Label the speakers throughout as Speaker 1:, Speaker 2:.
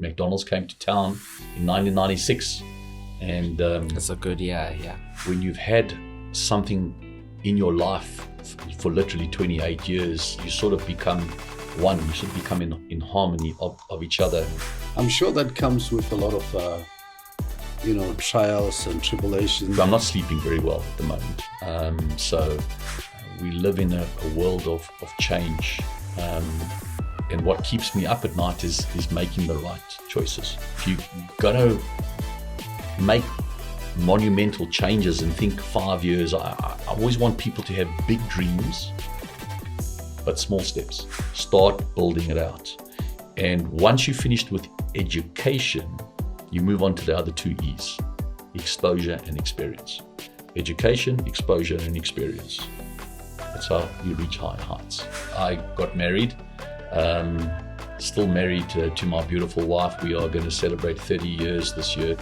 Speaker 1: McDonald's came to town in 1996. And
Speaker 2: It's a good year, yeah.
Speaker 1: when you've had something in your life for literally 28 years, you sort of become one. You sort of become in harmony of each other.
Speaker 3: I'm sure that comes with a lot of, trials and tribulations.
Speaker 1: I'm not sleeping very well at the moment. So we live in a world of change. And what keeps me up at night is making the right choices. If you've got to make monumental changes and think 5 years, I always want people to have big dreams, but small steps. Start building it out. And once you're finished with education, you move on to the other two E's: exposure and experience. Education, exposure, and experience. That's how you reach high heights. I got married, still married to my beautiful wife. We are going to celebrate 30 years this year.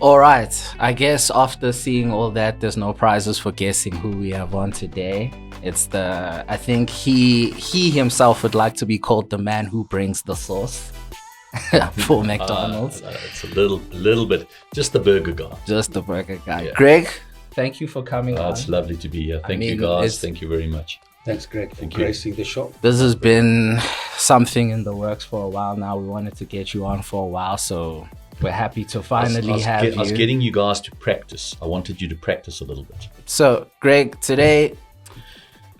Speaker 2: All right. I guess after seeing all that, there's no prizes for guessing who we have on today. I think he himself would like to be called the man who brings the sauce for McDonald's.
Speaker 1: It's a little bit, just the burger guy.
Speaker 2: Just the burger guy.
Speaker 1: Yeah.
Speaker 2: Greg, thank you for coming on.
Speaker 1: It's lovely to be here. Thank you guys. Thank you very much.
Speaker 3: Thanks, Greg, for
Speaker 1: Thank you.
Speaker 3: gracing the show.
Speaker 2: This has been something in the works for a while now. We wanted to get you on for a while, so we're happy to finally have you.
Speaker 1: I was getting you guys to practice. I wanted you to practice a little bit.
Speaker 2: So, Greg, today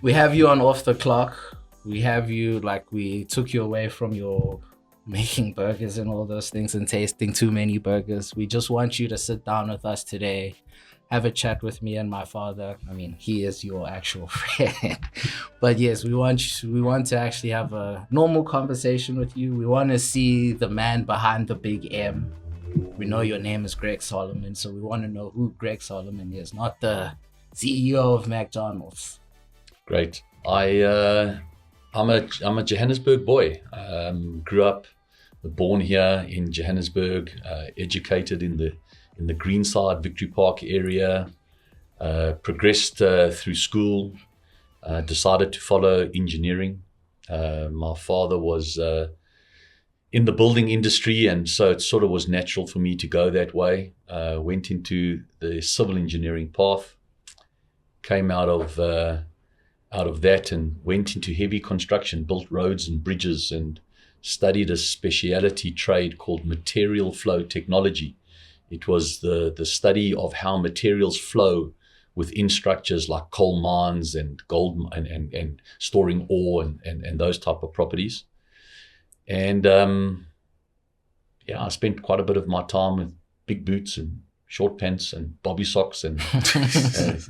Speaker 2: we have you on Off the Clock. We have you, we took you away from your making burgers and all those things and tasting too many burgers. We just want you to sit down with us today, have a chat with me and my father. I mean, he is your actual friend. But yes, we want to actually have a normal conversation with you. We want to see the man behind the big M. We know your name is Greg Solomon, so we want to know who Greg Solomon is, not the CEO of McDonald's.
Speaker 1: Great. I'm a Johannesburg boy. Grew up, born here in Johannesburg. Educated in the Greenside Victory Park area. Progressed through school. Decided to follow engineering. My father was in the building industry, and so it sort of was natural for me to go that way. Went into the civil engineering path. Came out of that and went into heavy construction, built roads and bridges, and studied a speciality trade called material flow technology. It was the study of how materials flow within structures like coal mines and gold and storing ore and those type of properties. And I spent quite a bit of my time with big boots and short pants and bobby socks and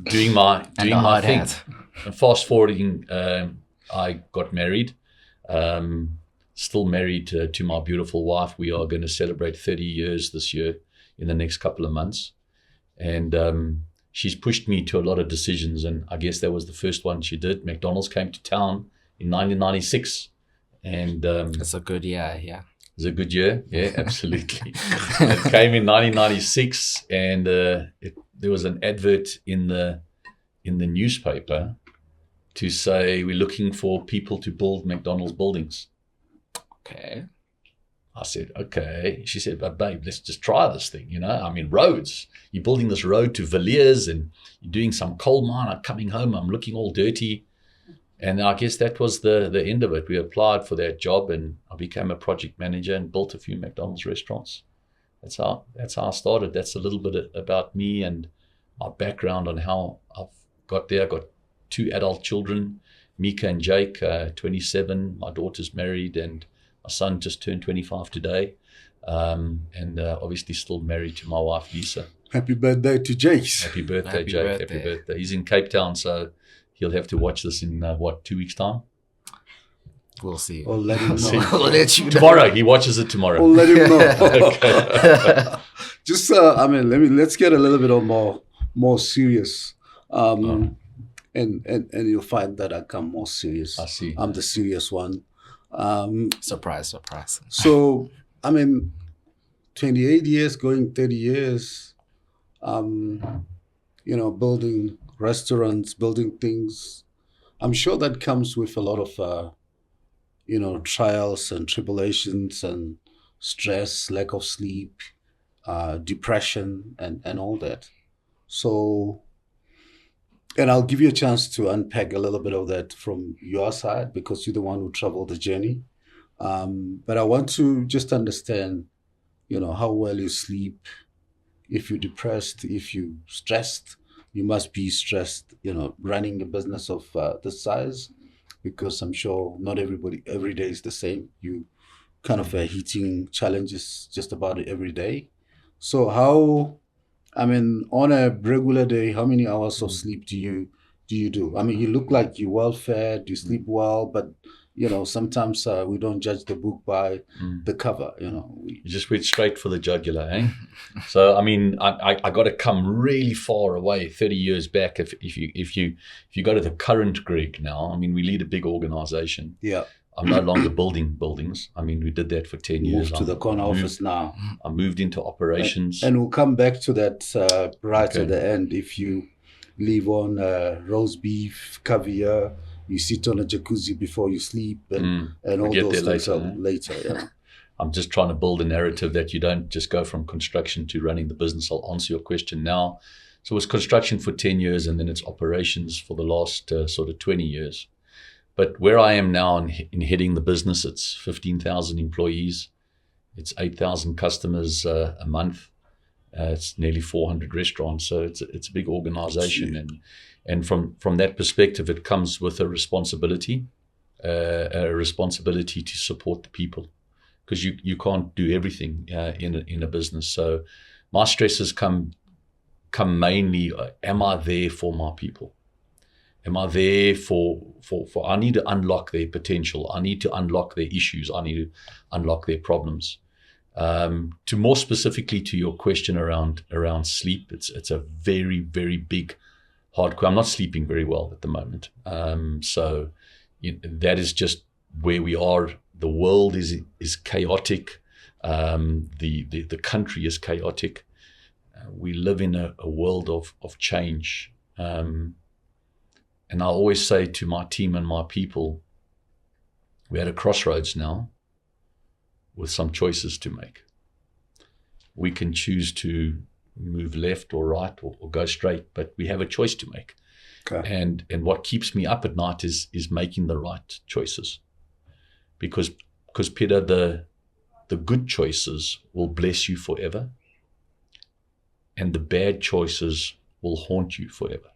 Speaker 1: doing my thing. And fast forwarding, I got married. Still married to my beautiful wife. We are going to celebrate 30 years this year in the next couple of months. And she's pushed me to a lot of decisions, and I guess that was the first one she did. McDonald's came to town in 1996. And
Speaker 2: it's a good year, yeah.
Speaker 1: It was a good year, yeah, absolutely. It came in 1996, and there was an advert in the newspaper to say we're looking for people to build McDonald's buildings.
Speaker 2: Okay.
Speaker 1: I said, okay. She said, but babe, let's just try this thing, I mean, roads. You're building this road to Villiers, and you're doing some coal mine. I'm coming home, I'm looking all dirty. And I guess that was the end of it. We applied for that job, and I became a project manager and built a few McDonald's restaurants. That's how I started. That's a little bit about me and my background on how I've got there. I got 2 adult children, Mika and Jake, 27. My daughter's married, and my son just turned 25 today. And obviously still married to my wife, Lisa.
Speaker 3: Happy birthday to Jake.
Speaker 1: Happy birthday, Jake. Happy birthday. He's in Cape Town, so he'll have to watch this in 2 weeks' time?
Speaker 2: We'll see.
Speaker 3: Or let him know.
Speaker 2: We'll let you know.
Speaker 1: Tomorrow. He watches it tomorrow.
Speaker 3: Or let him know.
Speaker 1: Okay.
Speaker 3: Just, let's get a little bit more serious. And you'll find that I come more serious.
Speaker 1: I see.
Speaker 3: I'm the serious one.
Speaker 2: Surprise.
Speaker 3: So, 28 years, going 30 years, building restaurants, building things. I'm sure that comes with a lot of, trials and tribulations and stress, lack of sleep, depression, and all that. So, and I'll give you a chance to unpack a little bit of that from your side because you're the one who traveled the journey. But I want to just understand, how well you sleep. If you're depressed, if you're stressed, you must be stressed, running a business of this size, because I'm sure not everybody every day is the same. You kind of hitting challenges just about every day. So on a regular day, how many hours of sleep do you do? I mean, you look like you're well fed, you sleep well, but sometimes we don't judge the book by the cover.
Speaker 1: You just went straight for the jugular, eh? So I mean, I got to come really far away, 30 years back. If you go to the current Greg now, I mean, we lead a big organization.
Speaker 3: Yeah.
Speaker 1: I'm no longer building buildings. I mean, we did that for 10 years.
Speaker 3: Moved to the corner office now.
Speaker 1: I moved into operations.
Speaker 3: And we'll come back to that right at the end. If you live on roast beef, caviar, you sit on a jacuzzi before you sleep, and all those things later. Yeah.
Speaker 1: I'm just trying to build a narrative that you don't just go from construction to running the business. I'll answer your question now. So it was construction for 10 years, and then it's operations for the last sort of 20 years. But where I am now in heading the business, it's 15,000 employees. It's 8,000 customers a month. It's nearly 400 restaurants. So it's a big organization. And from that perspective, it comes with a responsibility to support the people, because you can't do everything in a business. So my stresses come mainly, am I there for my people? Am I there for I need to unlock their potential. I need to unlock their issues. I need to unlock their problems. To more specifically to your question around sleep, it's a very, very big hardcore. I'm not sleeping very well at the moment. So that is just where we are. The world is chaotic. The country is chaotic. We live in a world of change. And I always say to my team and my people, we're at a crossroads now with some choices to make. We can choose to move left or right or go straight, but we have a choice to make. Okay. And what keeps me up at night is making the right choices. Because Peter, the good choices will bless you forever, and the bad choices will haunt you forever.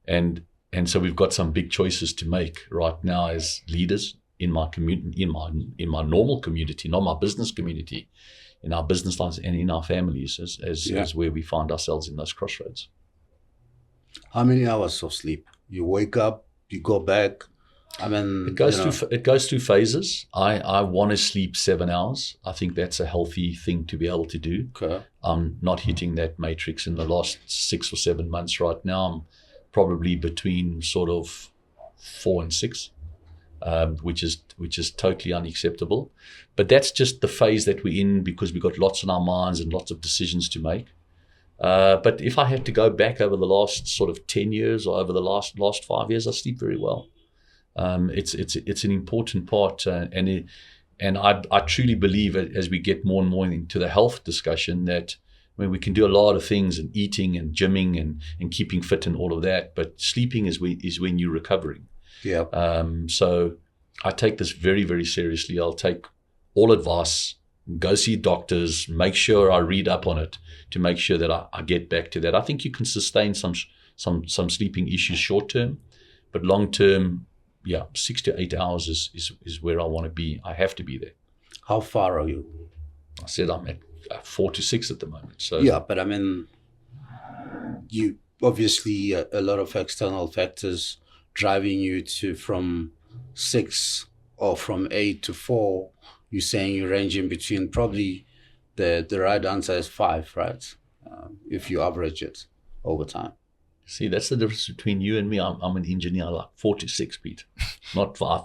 Speaker 1: And so we've got some big choices to make right now as leaders in my community, in my normal community, not my business community, in our business lives and in our families as where we find ourselves in those crossroads.
Speaker 3: How many hours of sleep? You wake up, you go back. I mean,
Speaker 1: it goes through phases. I want to sleep 7 hours. I think that's a healthy thing to be able to do.
Speaker 3: Okay.
Speaker 1: I'm not hitting that matrix in the last 6 or 7 months right now. I'm probably between sort of 4 and 6, which is totally unacceptable. But that's just the phase that we're in, because we've got lots on our minds and lots of decisions to make. But if I had to go back over the last sort of 10 years or over the last 5 years, I sleep very well. It's an important part, and I truly believe as we get more and more into the health discussion that we can do a lot of things, and eating and gymming and keeping fit and all of that, but sleeping is when you're recovering.
Speaker 3: Yeah.
Speaker 1: So I take this very, very seriously. I'll take all advice, go see doctors, make sure I read up on it to make sure that I get back to that. I think you can sustain some sleeping issues short term, but long term, 6 to 8 hours is where I want to be. I have to be there.
Speaker 3: How far are you?
Speaker 1: I said I'm at 4 to 6 at the moment. So
Speaker 3: yeah, but I mean, you obviously a lot of external factors driving you to from 6 or from 8 to 4. You're saying you're ranging between, probably the right answer is 5, right? If you average it over time.
Speaker 1: See, that's the difference between you and me. I'm an engineer, like 4 to 6, Pete, not 5.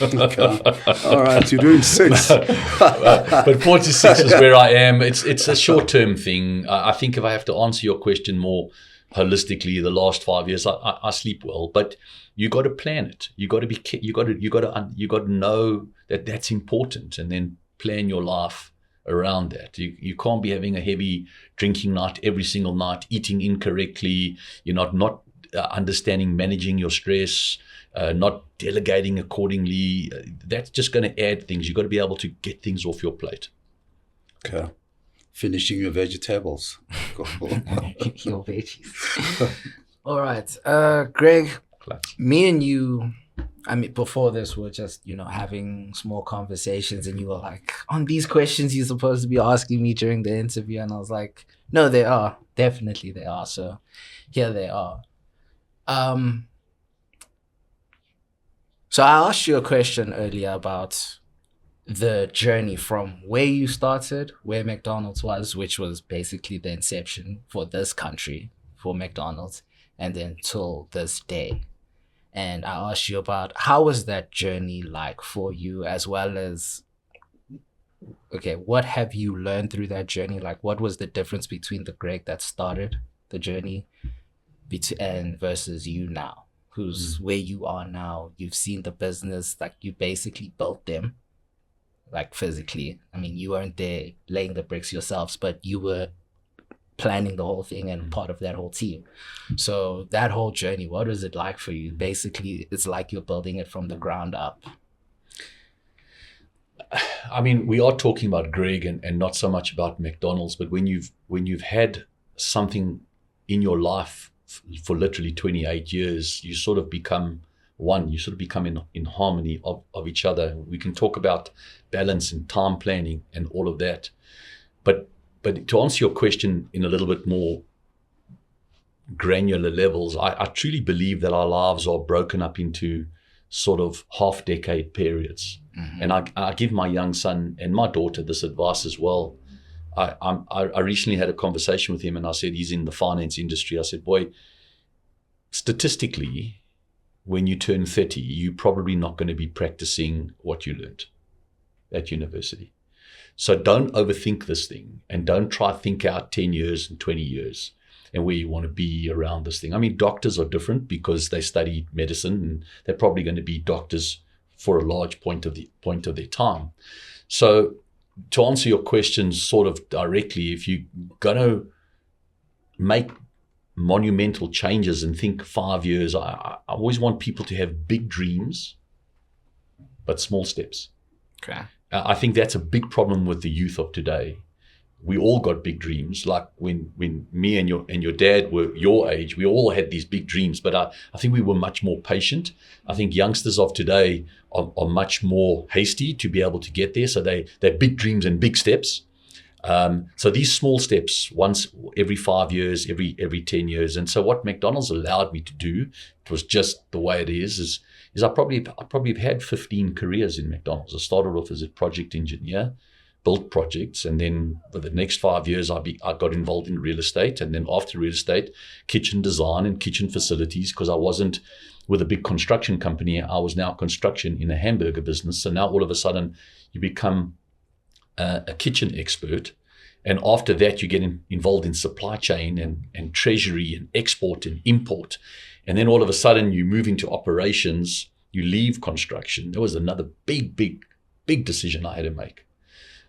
Speaker 3: Okay. All right, you're doing 6.
Speaker 1: But 4 to 6 is where I am. It's a short-term thing. I think if I have to answer your question more holistically, the last 5 years, I sleep well. But you got to plan it. You got to be. You got to know that that's important, and then plan your life around that. You can't be having a heavy drinking night every single night, eating incorrectly. You're not understanding managing your stress. Not delegating accordingly. That's just going to add things. You've got to be able to get things off your plate.
Speaker 3: Okay. Finishing your vegetables.
Speaker 2: Your veggies. All right. Greg, me and you, I mean, before this, we're just, having small conversations, and you were like, on these questions you're supposed to be asking me during the interview. And I was like, no, they are. Definitely they are. So here they are. So I asked you a question earlier about the journey from where you started, where McDonald's was, which was basically the inception for this country, for McDonald's, and then till this day. And I asked you about how was that journey like for you, as well as, okay, what have you learned through that journey? Like, what was the difference between the Greg that started the journey and versus you now? Who's where you are now? You've seen the business, like you basically built them, like physically. I mean, you weren't there laying the bricks yourselves, but you were planning the whole thing and part of that whole team. So that whole journey, what was it like for you? Basically, it's like you're building it from the ground up.
Speaker 1: I mean, we are talking about Greg and not so much about McDonald's, but when you've had something in your life for literally 28 years, you sort of become one. You sort of become in harmony of each other. We can talk about balance and time planning and all of that. But to answer your question in a little bit more granular levels, I truly believe that our lives are broken up into sort of half-decade periods. Mm-hmm. And I give my young son and my daughter this advice as well. I recently had a conversation with him, and I said, he's in the finance industry. I said, boy, statistically, when you turn 30, you're probably not going to be practicing what you learned at university. So don't overthink this thing, and don't try to think out 10 years and 20 years and where you want to be around this thing. I mean, doctors are different because they study medicine, and they're probably going to be doctors for a large point of their time. So to answer your question sort of directly, if you're going to make monumental changes and think 5 years, I always want people to have big dreams, but small steps.
Speaker 2: Okay.
Speaker 1: I think that's a big problem with the youth of today. We all got big dreams. Like when me and your dad were your age, we all had these big dreams, but I think we were much more patient. I think youngsters of today are much more hasty to be able to get there. So they're big dreams and big steps. So these small steps, once every 5 years, every 10 years. And so what McDonald's allowed me to do, it was just the way it is I probably have had 15 careers in McDonald's. I started off as a project engineer, built projects, and then for the next 5 years, I got involved in real estate, and then after real estate, kitchen design and kitchen facilities, because I wasn't with a big construction company. I was now construction in a hamburger business. So now all of a sudden, you become a kitchen expert. And after that, you get involved in supply chain and treasury and export and import. And then all of a sudden, you move into operations, you leave construction. There was another big decision I had to make.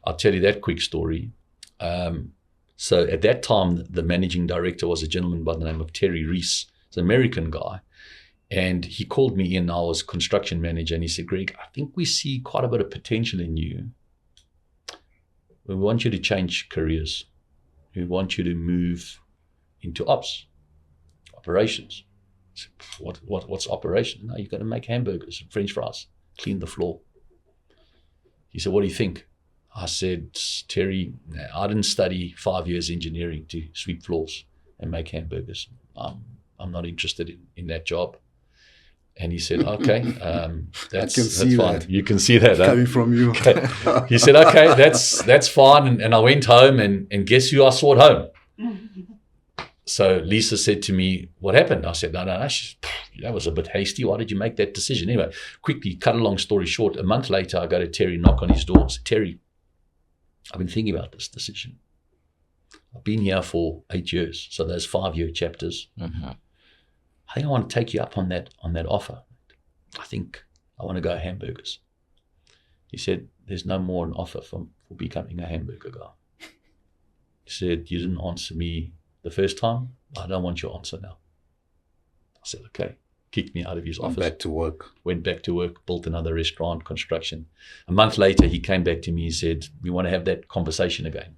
Speaker 1: I'll tell you that quick story. So at that time, the managing director was a gentleman by the name of Terry Reese. He's an American guy. And he called me in. I was construction manager. And he said, Greg, I think we see quite a bit of potential in you. We want you to change careers. We want you to move into operations. I said, what's operation? No, you've got to make hamburgers and French fries, clean the floor. He said, what do you think? I said, Terry, I didn't study 5 years engineering to sweep floors and make hamburgers. I'm not interested in that job. And he said, okay, that's fine.
Speaker 3: That.
Speaker 1: You can see that.
Speaker 3: Coming from you.
Speaker 1: Okay. He said, okay, that's fine. And I went home, and guess who I sought home? So Lisa said to me, what happened? I said, no, that was a bit hasty. Why did you make that decision? Anyway, quickly, cut a long story short, a month later, I go to Terry, knock on his door. I said, Terry, I've been thinking about this decision. I've been here for 8 years, so those 5-year chapters.
Speaker 2: Mm-hmm.
Speaker 1: I think I want to take you up on that offer. I think I want to go hamburgers. He said, there's no more an offer for becoming a hamburger guy. He said, you didn't answer me the first time. I don't want your answer now. I said, okay. Kicked me out of his office.
Speaker 3: Went back to work, built another restaurant, construction. A month later, he came back to me and said, we want to have that conversation again.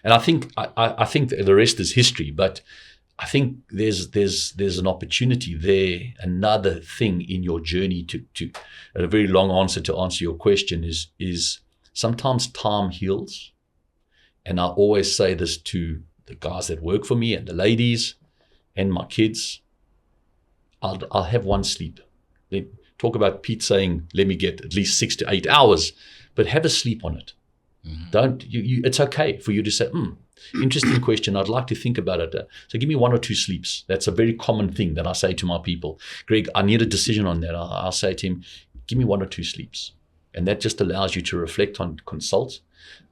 Speaker 3: And I think the rest is history, but I think there's an opportunity there. Another thing in your journey to a very long answer to answer your question is sometimes time heals. And I always say this to the guys that work for me and the ladies and my kids. I'll have one sleep. They talk about Pete saying, let me get at least 6 to 8 hours, but have a sleep on it. Mm-hmm. Don't you? It's okay for you to say, interesting question. I'd like to think about it. So give me 1 or 2 sleeps. That's a very common thing that I say to my people. Greg, I need a decision on that. I'll say to him, give me 1 or 2 sleeps. And that just allows you to reflect on, consult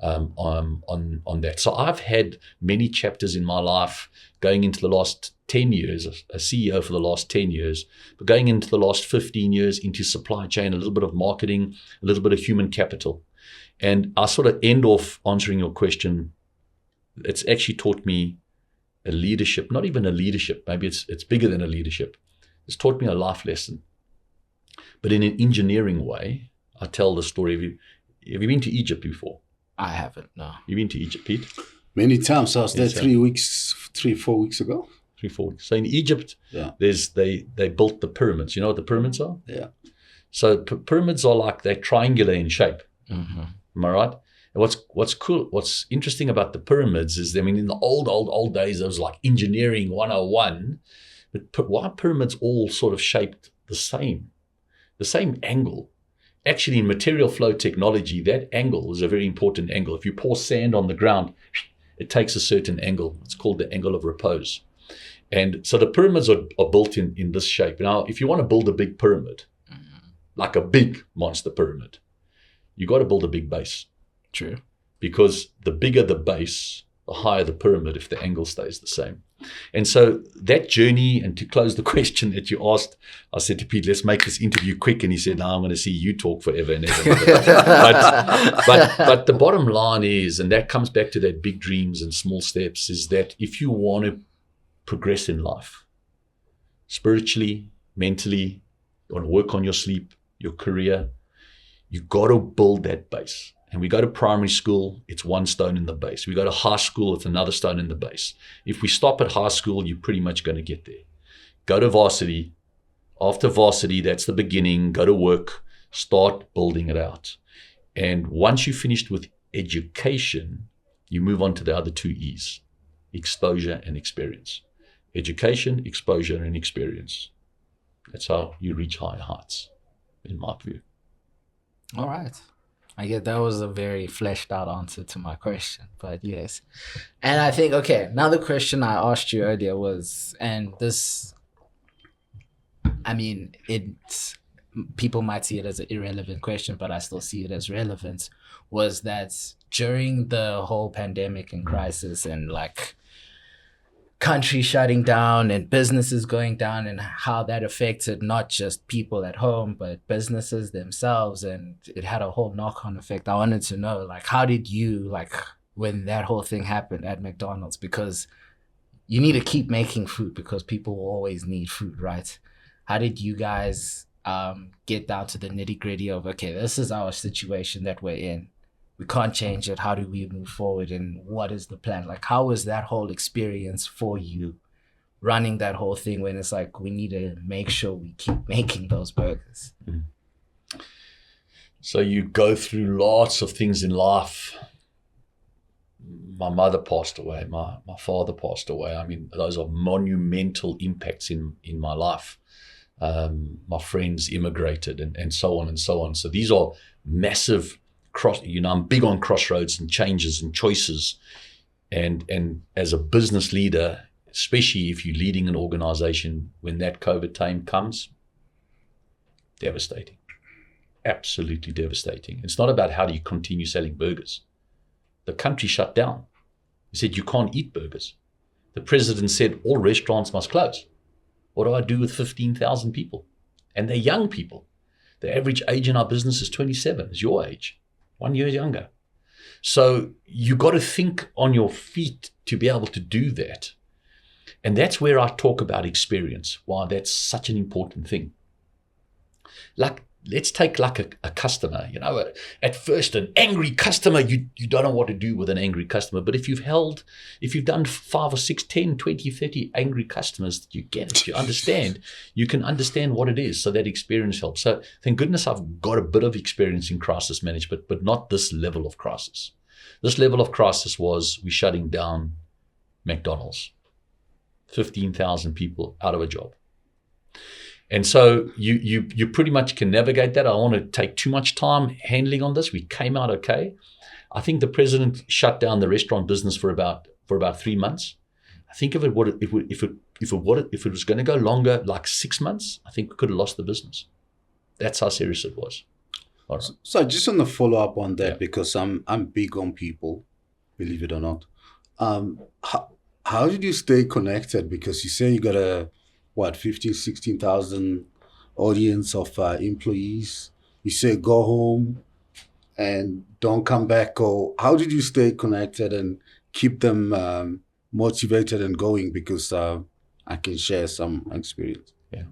Speaker 3: on that. So I've had many chapters in my life going into the last 10 years, a CEO for the last 10 years, but going into the last 15 years into supply chain, a little bit of marketing, a little bit of human capital. And I sort of end off answering your question. It's actually taught me a leadership, not even a leadership, maybe it's bigger than a leadership. It's taught me a life lesson. But in an engineering way, I tell the story. Have you been to Egypt before?
Speaker 2: I haven't, no.
Speaker 1: You've been to Egypt, Pete?
Speaker 3: Many times. I was there 4 weeks ago.
Speaker 1: 3-4 weeks. So in Egypt, they built the pyramids. You know what the pyramids are?
Speaker 3: Yeah.
Speaker 1: So pyramids are like, they're triangular in shape.
Speaker 2: Mm-hmm.
Speaker 1: Am I right? And what's cool, what's interesting about the pyramids is, I mean, in the old days, it was like engineering 101, but why pyramids all sort of shaped the same angle? Actually, in material flow technology, that angle is a very important angle. If you pour sand on the ground, it takes a certain angle. It's called the angle of repose. And so the pyramids are built in this shape. Now, if you want to build a big pyramid, like a big monster pyramid, you got to build a big base.
Speaker 2: True.
Speaker 1: Because the bigger the base, the higher the pyramid if the angle stays the same. And so that journey, and to close the question that you asked, I said to Pete, let's make this interview quick. And he said, no, I'm going to see you talk forever and ever. but the bottom line is, and that comes back to that big dreams and small steps, is that if you want to progress in life, spiritually, mentally, you want to work on your sleep, your career, you got to build that base. And we go to primary school, it's 1 stone in the base. We go to high school, it's another stone in the base. If we stop at high school, you're pretty much going to get there. Go to varsity. After varsity, that's the beginning. Go to work, start building it out. And once you're finished with education, you move on to the other 2 E's, exposure and experience. Education, exposure, and experience. That's how you reach higher heights, in my view.
Speaker 2: All right. I guess that was a very fleshed out answer to my question, but yes. And I think, okay, another question I asked you earlier was, and this, I mean, people might see it as an irrelevant question, but I still see it as relevant, was that during the whole pandemic and crisis and like country shutting down and businesses going down, and how that affected not just people at home, but businesses themselves. And it had a whole knock-on effect. I wanted to know, like, how did you, like, when that whole thing happened at McDonald's, because you need to keep making food because people will always need food, right? How did you guys get down to the nitty-gritty of, okay, this is our situation that we're in. We can't change it. How do we move forward? And what is the plan? Like, how was that whole experience for you, running that whole thing, when it's like, we need to make sure we keep making those burgers?
Speaker 1: So you go through lots of things in life. My mother passed away. My father passed away. I mean, those are monumental impacts in my life. My friends immigrated and so on and so on. So these are massive I'm big on crossroads and changes and choices. And as a business leader, especially if you're leading an organization, when that COVID time comes, devastating. Absolutely devastating. It's not about how do you continue selling burgers. The country shut down. He said, you can't eat burgers. The president said, all restaurants must close. What do I do with 15,000 people? And they're young people. The average age in our business is 27, is your age, 1 year younger. So you got to think on your feet to be able to do that. And that's where I talk about experience, why that's such an important thing. Like, let's take like a customer, at first an angry customer, you don't know what to do with an angry customer. But if you've done 5 or 6, 10, 20, 30 angry customers, you get it, you can understand what it is. So that experience helps. So thank goodness I've got a bit of experience in crisis management, but not this level of crisis. This level of crisis was we shutting down McDonald's. 15,000 people out of a job. And so you pretty much can navigate that. I don't want to take too much time handling on this. We came out okay. I think the president shut down the restaurant business for about 3 months. I think if it was going to go longer, like 6 months, I think we could have lost the business. That's how serious it was. All right.
Speaker 3: So I just want to follow up on that,
Speaker 1: Yeah.
Speaker 3: because I'm big on people, believe it or not. How did you stay connected? Because you say you got a 15, 16,000 audience of employees. You say go home and don't come back. Or how did you stay connected and keep them motivated and going? Because I can share some experience.
Speaker 1: Yeah.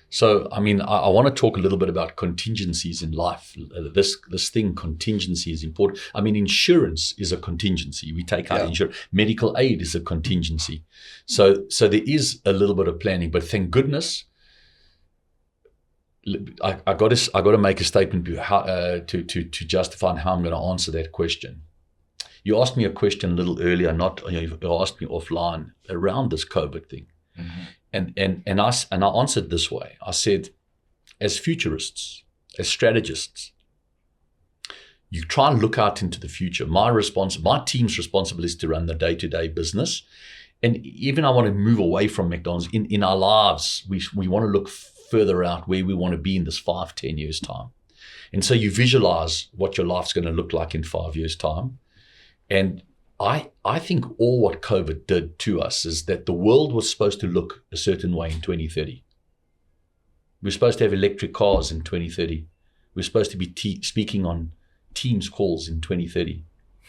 Speaker 1: So, I mean, I want to talk a little bit about contingencies in life. This thing, contingency, is important. I mean, insurance is a contingency. We take out insurance. Medical aid is a contingency. So there is a little bit of planning. But thank goodness, I got to make a statement to justify how I'm going to answer that question. You asked me a question a little earlier. You asked me offline around this COVID thing. Mm-hmm. And I answered this way. I said, as futurists, as strategists, you try and look out into the future. My team's responsibility is to run the day-to-day business. And even I want to move away from McDonald's. In our lives, we want to look further out where we want to be in this 5-10 years time. And so you visualize what your life's going to look like in 5 years time. And I think all what COVID did to us is that the world was supposed to look a certain way in 2030. We're supposed to have electric cars in 2030. We're supposed to be speaking on Teams calls in 2030.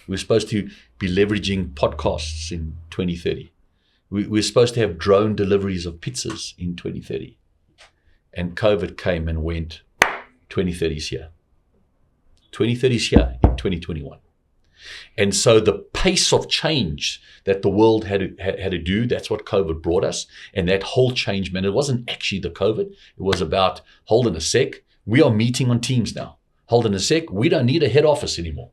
Speaker 1: We're supposed to be leveraging podcasts in 2030. We're supposed to have drone deliveries of pizzas in 2030. And COVID came and went. 2030's here. 2030's here in 2021. And so the pace of change that the world had to do, that's what COVID brought us. And that whole change, man, it wasn't actually the COVID. It was about, hold on a sec, we are meeting on Teams now. Hold on a sec, we don't need a head office anymore.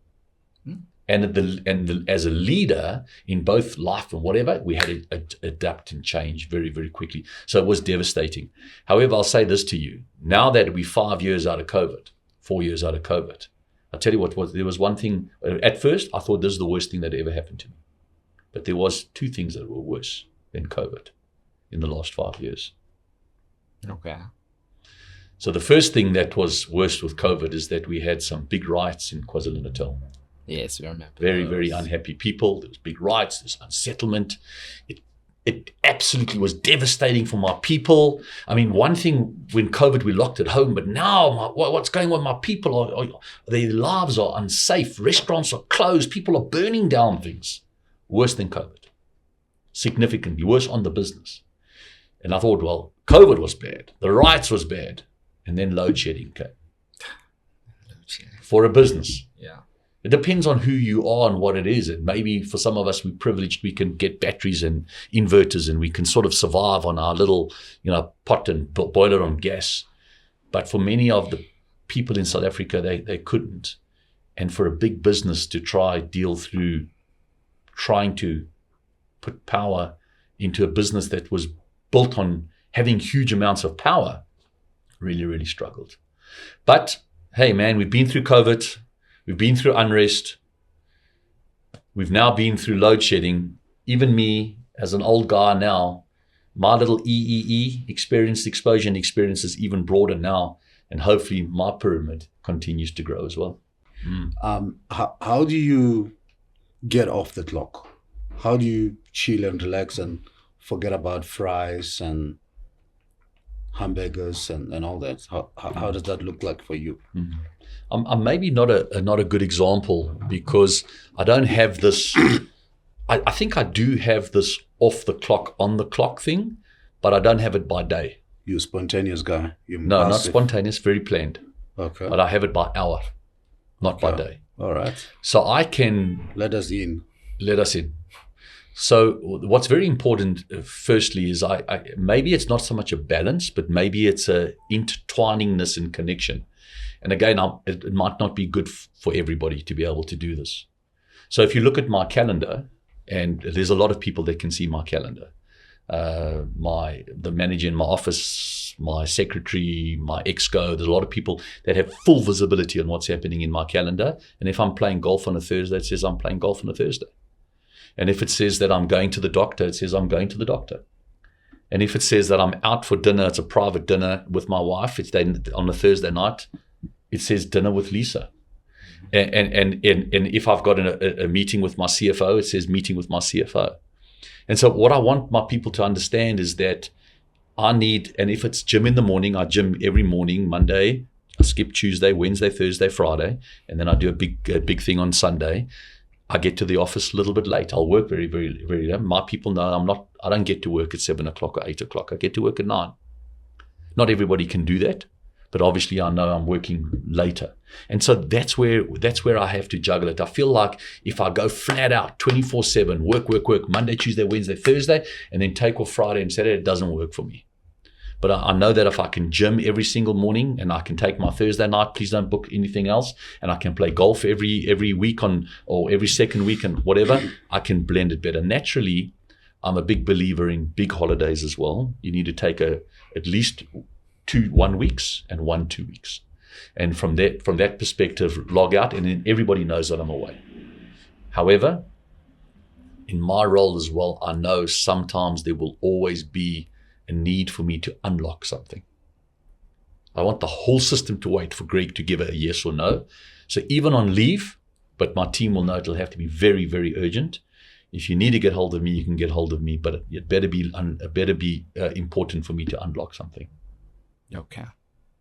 Speaker 1: And as a leader in both life and whatever, we had to adapt and change very, very quickly. So it was devastating. However, I'll say this to you. Now that we're 5 years out of COVID, 4 years out of COVID, I'll tell you what, there was one thing. At first, I thought this is the worst thing that ever happened to me. But there was 2 things that were worse than COVID in the last 5 years.
Speaker 2: Okay.
Speaker 1: So the first thing that was worse with COVID is that we had some big riots in KwaZulu-Natal.
Speaker 2: Yes, we remember.
Speaker 1: Very, very unhappy people. There was big riots. There's unsettlement. It absolutely was devastating for my people. I mean, one thing when COVID, we locked at home, but now what's going on with my people? Their lives are unsafe. Restaurants are closed. People are burning down things. Worse than COVID. Significantly worse on the business. And I thought, well, COVID was bad. The riots was bad. And then load shedding came. For a business.
Speaker 2: Yeah.
Speaker 1: It depends on who you are and what it is. And maybe for some of us, we're privileged, we can get batteries and inverters and we can sort of survive on our little, pot and boiler on gas. But for many of the people in South Africa, they couldn't. And for a big business to deal through trying to put power into a business that was built on having huge amounts of power, really, really struggled. But hey, man, we've been through COVID. We've been through unrest. We've now been through load shedding. Even me, as an old guy now, my little EEE, experienced exposure and experience, is even broader now. And hopefully my pyramid continues to grow as well.
Speaker 3: How do you get off the clock? How do you chill and relax and forget about fries and hamburgers and all that? How does that look like for you?
Speaker 1: I'm maybe not a good example because I don't have this. I think I do have this off the clock, on the clock thing, but I don't have it by day.
Speaker 3: You're a spontaneous guy. You're
Speaker 1: No, not
Speaker 3: massive.
Speaker 1: spontaneous, very planned.
Speaker 3: Okay.
Speaker 1: But I have it by hour, not by day.
Speaker 3: All right.
Speaker 1: So I can
Speaker 3: Let us in.
Speaker 1: let us in. So what's very important, firstly, is I maybe it's not so much a balance, but maybe it's a intertwiningness and connection. And again, it might not be good for everybody to be able to do this. So if you look at my calendar, and there's a lot of people that can see my calendar, the manager in my office, my secretary, my exco, there's a lot of people that have full visibility on what's happening in my calendar. And if I'm playing golf on a Thursday, it says I'm playing golf on a Thursday. And if it says that I'm going to the doctor, it says I'm going to the doctor. And if it says that I'm out for dinner, it's a private dinner with my wife, it's on a Thursday night, it says dinner with Lisa. And if I've got a meeting with my CFO, it says meeting with my CFO. And so what I want my people to understand is that and if it's gym in the morning, I gym every morning, Monday, I skip Tuesday, Wednesday, Thursday, Friday, and then I do a big thing on Sunday. I get to the office a little bit late. I'll work very, very, very late. My people know I don't get to work at 7 o'clock or 8 o'clock. I get to work at 9. Not everybody can do that, but obviously I know I'm working later. And so that's where I have to juggle it. I feel like if I go flat out 24/7, work, Monday, Tuesday, Wednesday, Thursday, and then take off Friday and Saturday, it doesn't work for me. But I know that if I can gym every single morning and I can take my Thursday night, please don't book anything else, and I can play golf every week or every second week and whatever, I can blend it better. Naturally, I'm a big believer in big holidays as well. You need to take at least 1 weeks and 2 weeks. And from that perspective, log out, and then everybody knows that I'm away. However, in my role as well, I know sometimes there will always be a need for me to unlock something. I want the whole system to wait for Greg to give a yes or no. So even on leave, but my team will know it'll have to be very, very urgent. If you need to get hold of me, you can get hold of me, but it better be important for me to unlock something.
Speaker 2: Okay.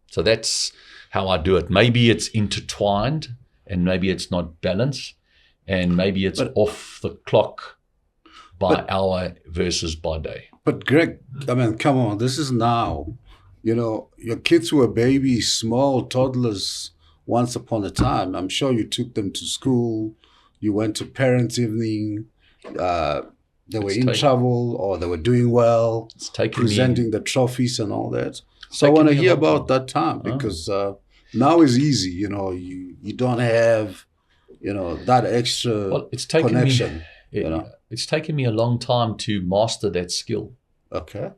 Speaker 1: So that's how I do it. Maybe it's intertwined, and maybe it's not balanced, and maybe it's off the clock by hour versus by day.
Speaker 3: But Greg, I mean, come on, this is now. You know, your kids were babies, small toddlers once upon a time. I'm sure you took them to school, you went to parent evening, they were in trouble or they were doing well, presenting the trophies and all that. So I want to hear about that time, because now is easy, you know, you don't have, you know, that extra connection.
Speaker 1: It's taken me a long time to master that skill.
Speaker 3: Okay.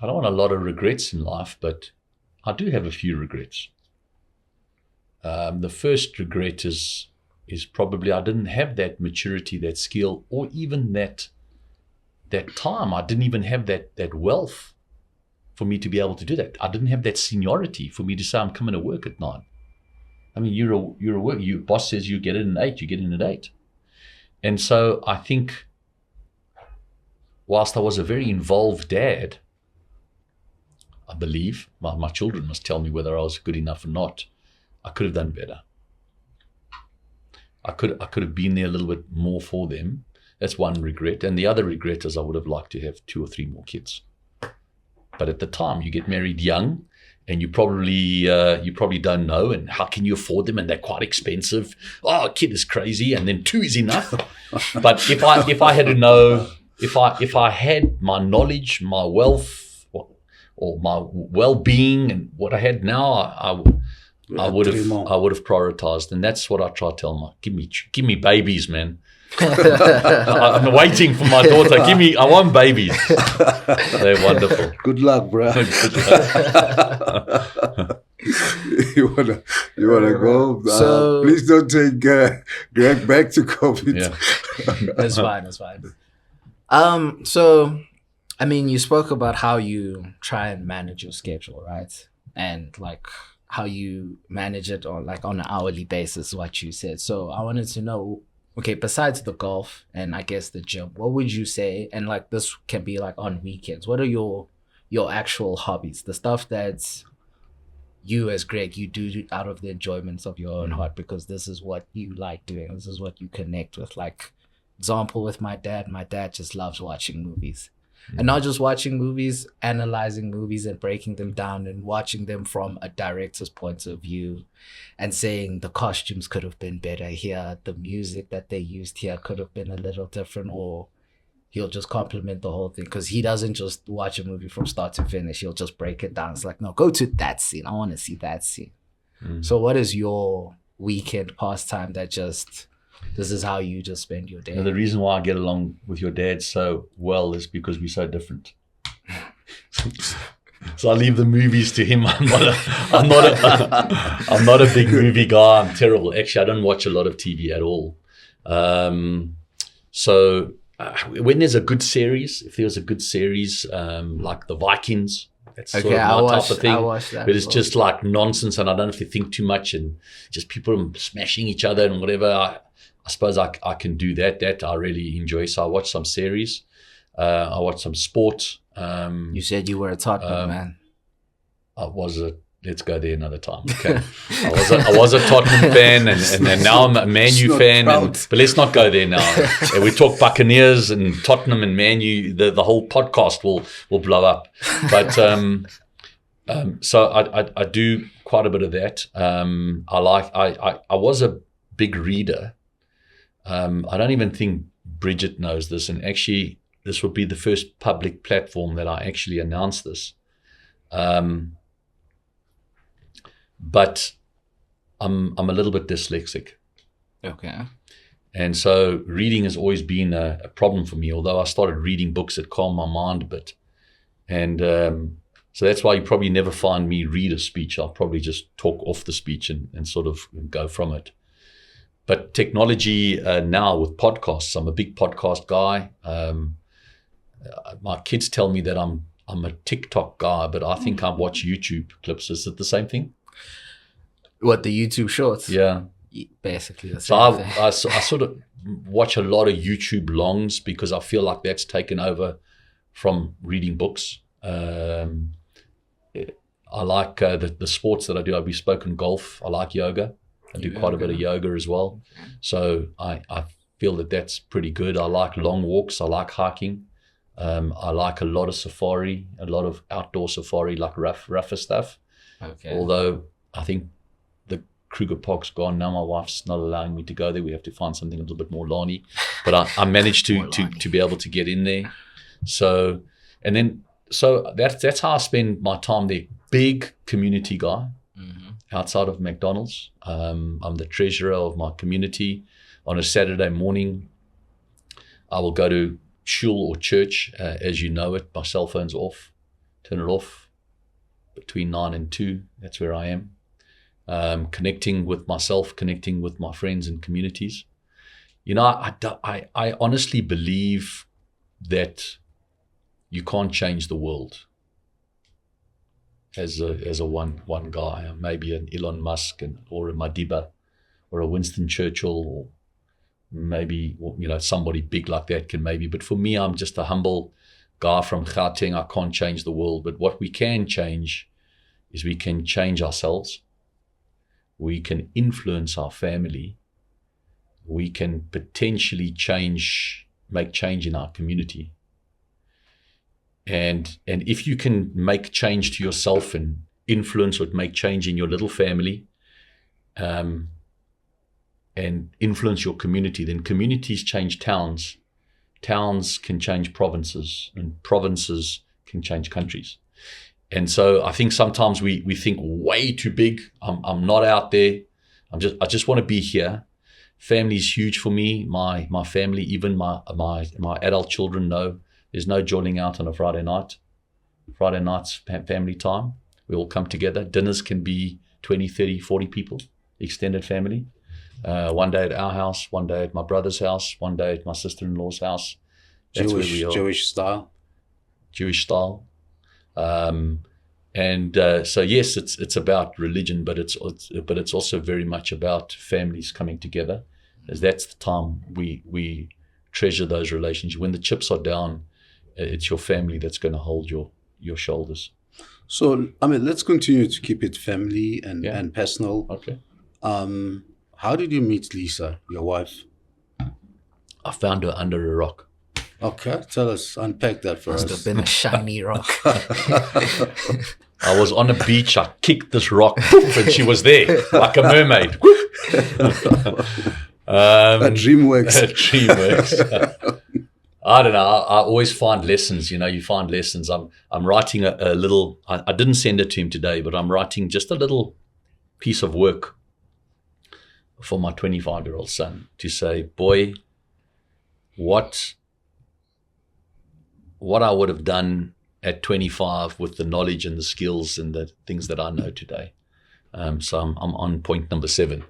Speaker 1: I don't want a lot of regrets in life, but I do have a few regrets. The first regret is probably I didn't have that maturity, that skill, or even that time. I didn't even have that wealth for me to be able to do that. I didn't have that seniority for me to say I'm coming to work at 9. I mean, your boss says you get in at 8, you get in at 8. And so I think whilst I was a very involved dad, I believe, my children must tell me whether I was good enough or not, I could have done better. I could have been there a little bit more for them. That's one regret. And the other regret is I would have liked to have 2 or 3 more kids. But at the time, you get married young, and you probably don't know, and how can you afford them? And they're quite expensive. Oh, a kid is crazy, and then 2 is enough. But if I had to know, if I had my knowledge, my wealth, or my well-being, and what I had now, I would have prioritized, and that's what I try to tell them. Give me babies, man. I'm waiting for my daughter. I want babies. They're wonderful.
Speaker 3: Good luck, bro. You wanna go? Please don't take Greg back to COVID.
Speaker 2: Yeah. That's fine. So I mean, you spoke about how you try and manage your schedule, right? And like how you manage it on like on an hourly basis, what you said. So I wanted to know, okay, besides the golf and I guess the gym, what would you say? And like this can be like on weekends. What are your actual hobbies? The stuff that's you as Greg, you do out of the enjoyments of your own heart because this is what you like doing. This is what you connect with. Like example with my dad just loves watching movies. And not just watching movies, analyzing movies and breaking them down and watching them from a director's point of view and saying the costumes could have been better here, the music that they used here could have been a little different, or he'll just compliment the whole thing because he doesn't just watch a movie from start to finish. He'll just break it down. It's like, no, go to that scene. I want to see that scene. So what is your weekend pastime that just, this is how you just spend your day?
Speaker 1: And the reason why I get along with your dad so well is because we're so different. So I leave the movies to him. I'm not a big movie guy. I'm terrible. Actually, I don't watch a lot of TV at all. So when there's a good series, if there's a good series like the Vikings, that's sort of my type of thing.
Speaker 2: I watched that.
Speaker 1: But it's just like nonsense, and I don't have to think too much, and just people smashing each other and whatever. I suppose I can do that. That I really enjoy. So I watch some series. I watch some sport.
Speaker 2: You said you were a Tottenham man.
Speaker 1: I was a. Let's go there another time. Okay. I was a Tottenham fan, and now I'm a Man U fan. But let's not go there now. And we talk Buccaneers and Tottenham and Man U. The whole podcast will blow up. But so I do quite a bit of that. I was a big reader. I don't even think Bridget knows this, and actually this would be the first public platform that I actually announced this. But I'm a little bit dyslexic.
Speaker 2: Okay.
Speaker 1: And so reading has always been a problem for me, although I started reading books that calm my mind a bit. And so that's why you probably never find me read a speech. I'll probably just talk off the speech and sort of go from it. But technology now with podcasts, I'm a big podcast guy. My kids tell me that I'm a TikTok guy, but I think I watch YouTube clips. Is it the same thing?
Speaker 2: What, the YouTube shorts?
Speaker 1: Yeah.
Speaker 2: Basically the
Speaker 1: So
Speaker 2: same thing.
Speaker 1: I sort of watch a lot of YouTube longs because I feel like that's taken over from reading books. I like the sports that I do. I've spoken golf. I like yoga. I do quite a bit of yoga as well. So I feel that that's pretty good. I like long walks. I like hiking. I like a lot of safari, a lot of outdoor safari, like rougher stuff.
Speaker 2: Okay.
Speaker 1: Although I think the Kruger Park's gone now. My wife's not allowing me to go there. We have to find something a little bit more lawny. But I managed to be able to get in there. So that's how I spend my time there. Big community guy. Outside of McDonald's. I'm the treasurer of my community. On a Saturday morning, I will go to shul or church, as you know it. My cell phone's off. Turn it off between 9 and 2. That's where I am. Connecting with myself, connecting with my friends and communities. You know, I honestly believe that you can't change the world as a one guy, maybe an Elon Musk or a Madiba or a Winston Churchill, or maybe somebody big like that can maybe. But for me, I'm just a humble guy from Gauteng. I can't change the world, but what we can change is we can change ourselves. We can influence our family. We can potentially make change in our community. And if you can make change to yourself and influence or make change in your little family, and influence your community, then communities change towns. Towns can change provinces, and provinces can change countries. And so I think sometimes we think way too big. I'm not out there. I just want to be here. Family is huge for me. My family, even my adult children know. There's no jolting out on a Friday night. Friday night's family time. We all come together. Dinners can be 20, 30, 40 people, extended family. One day at our house, one day at my brother's house, one day at my sister-in-law's house. That's where we are.
Speaker 3: Jewish style.
Speaker 1: Jewish style. So yes, it's about religion, but it's also very much about families coming together, as that's the time we treasure those relationships. When the chips are down, it's your family that's going to hold your shoulders.
Speaker 3: So, I mean, let's continue to keep it family and,
Speaker 1: Yeah.
Speaker 3: and personal.
Speaker 1: Okay.
Speaker 3: How did you meet Lisa, your wife?
Speaker 1: I found her under a rock.
Speaker 3: Okay, tell us, unpack that for
Speaker 2: Must
Speaker 3: us.
Speaker 2: have been a shiny rock.
Speaker 1: I was on a beach. I kicked this rock, and she was there like a mermaid.
Speaker 3: A dream works.
Speaker 1: I don't know. I always find lessons. You find lessons. I'm writing a little. I didn't send it to him today, but I'm writing just a little piece of work for my 25-year-old son to say, boy, what I would have done at 25 with the knowledge and the skills and the things that I know today. So I'm on point number 7,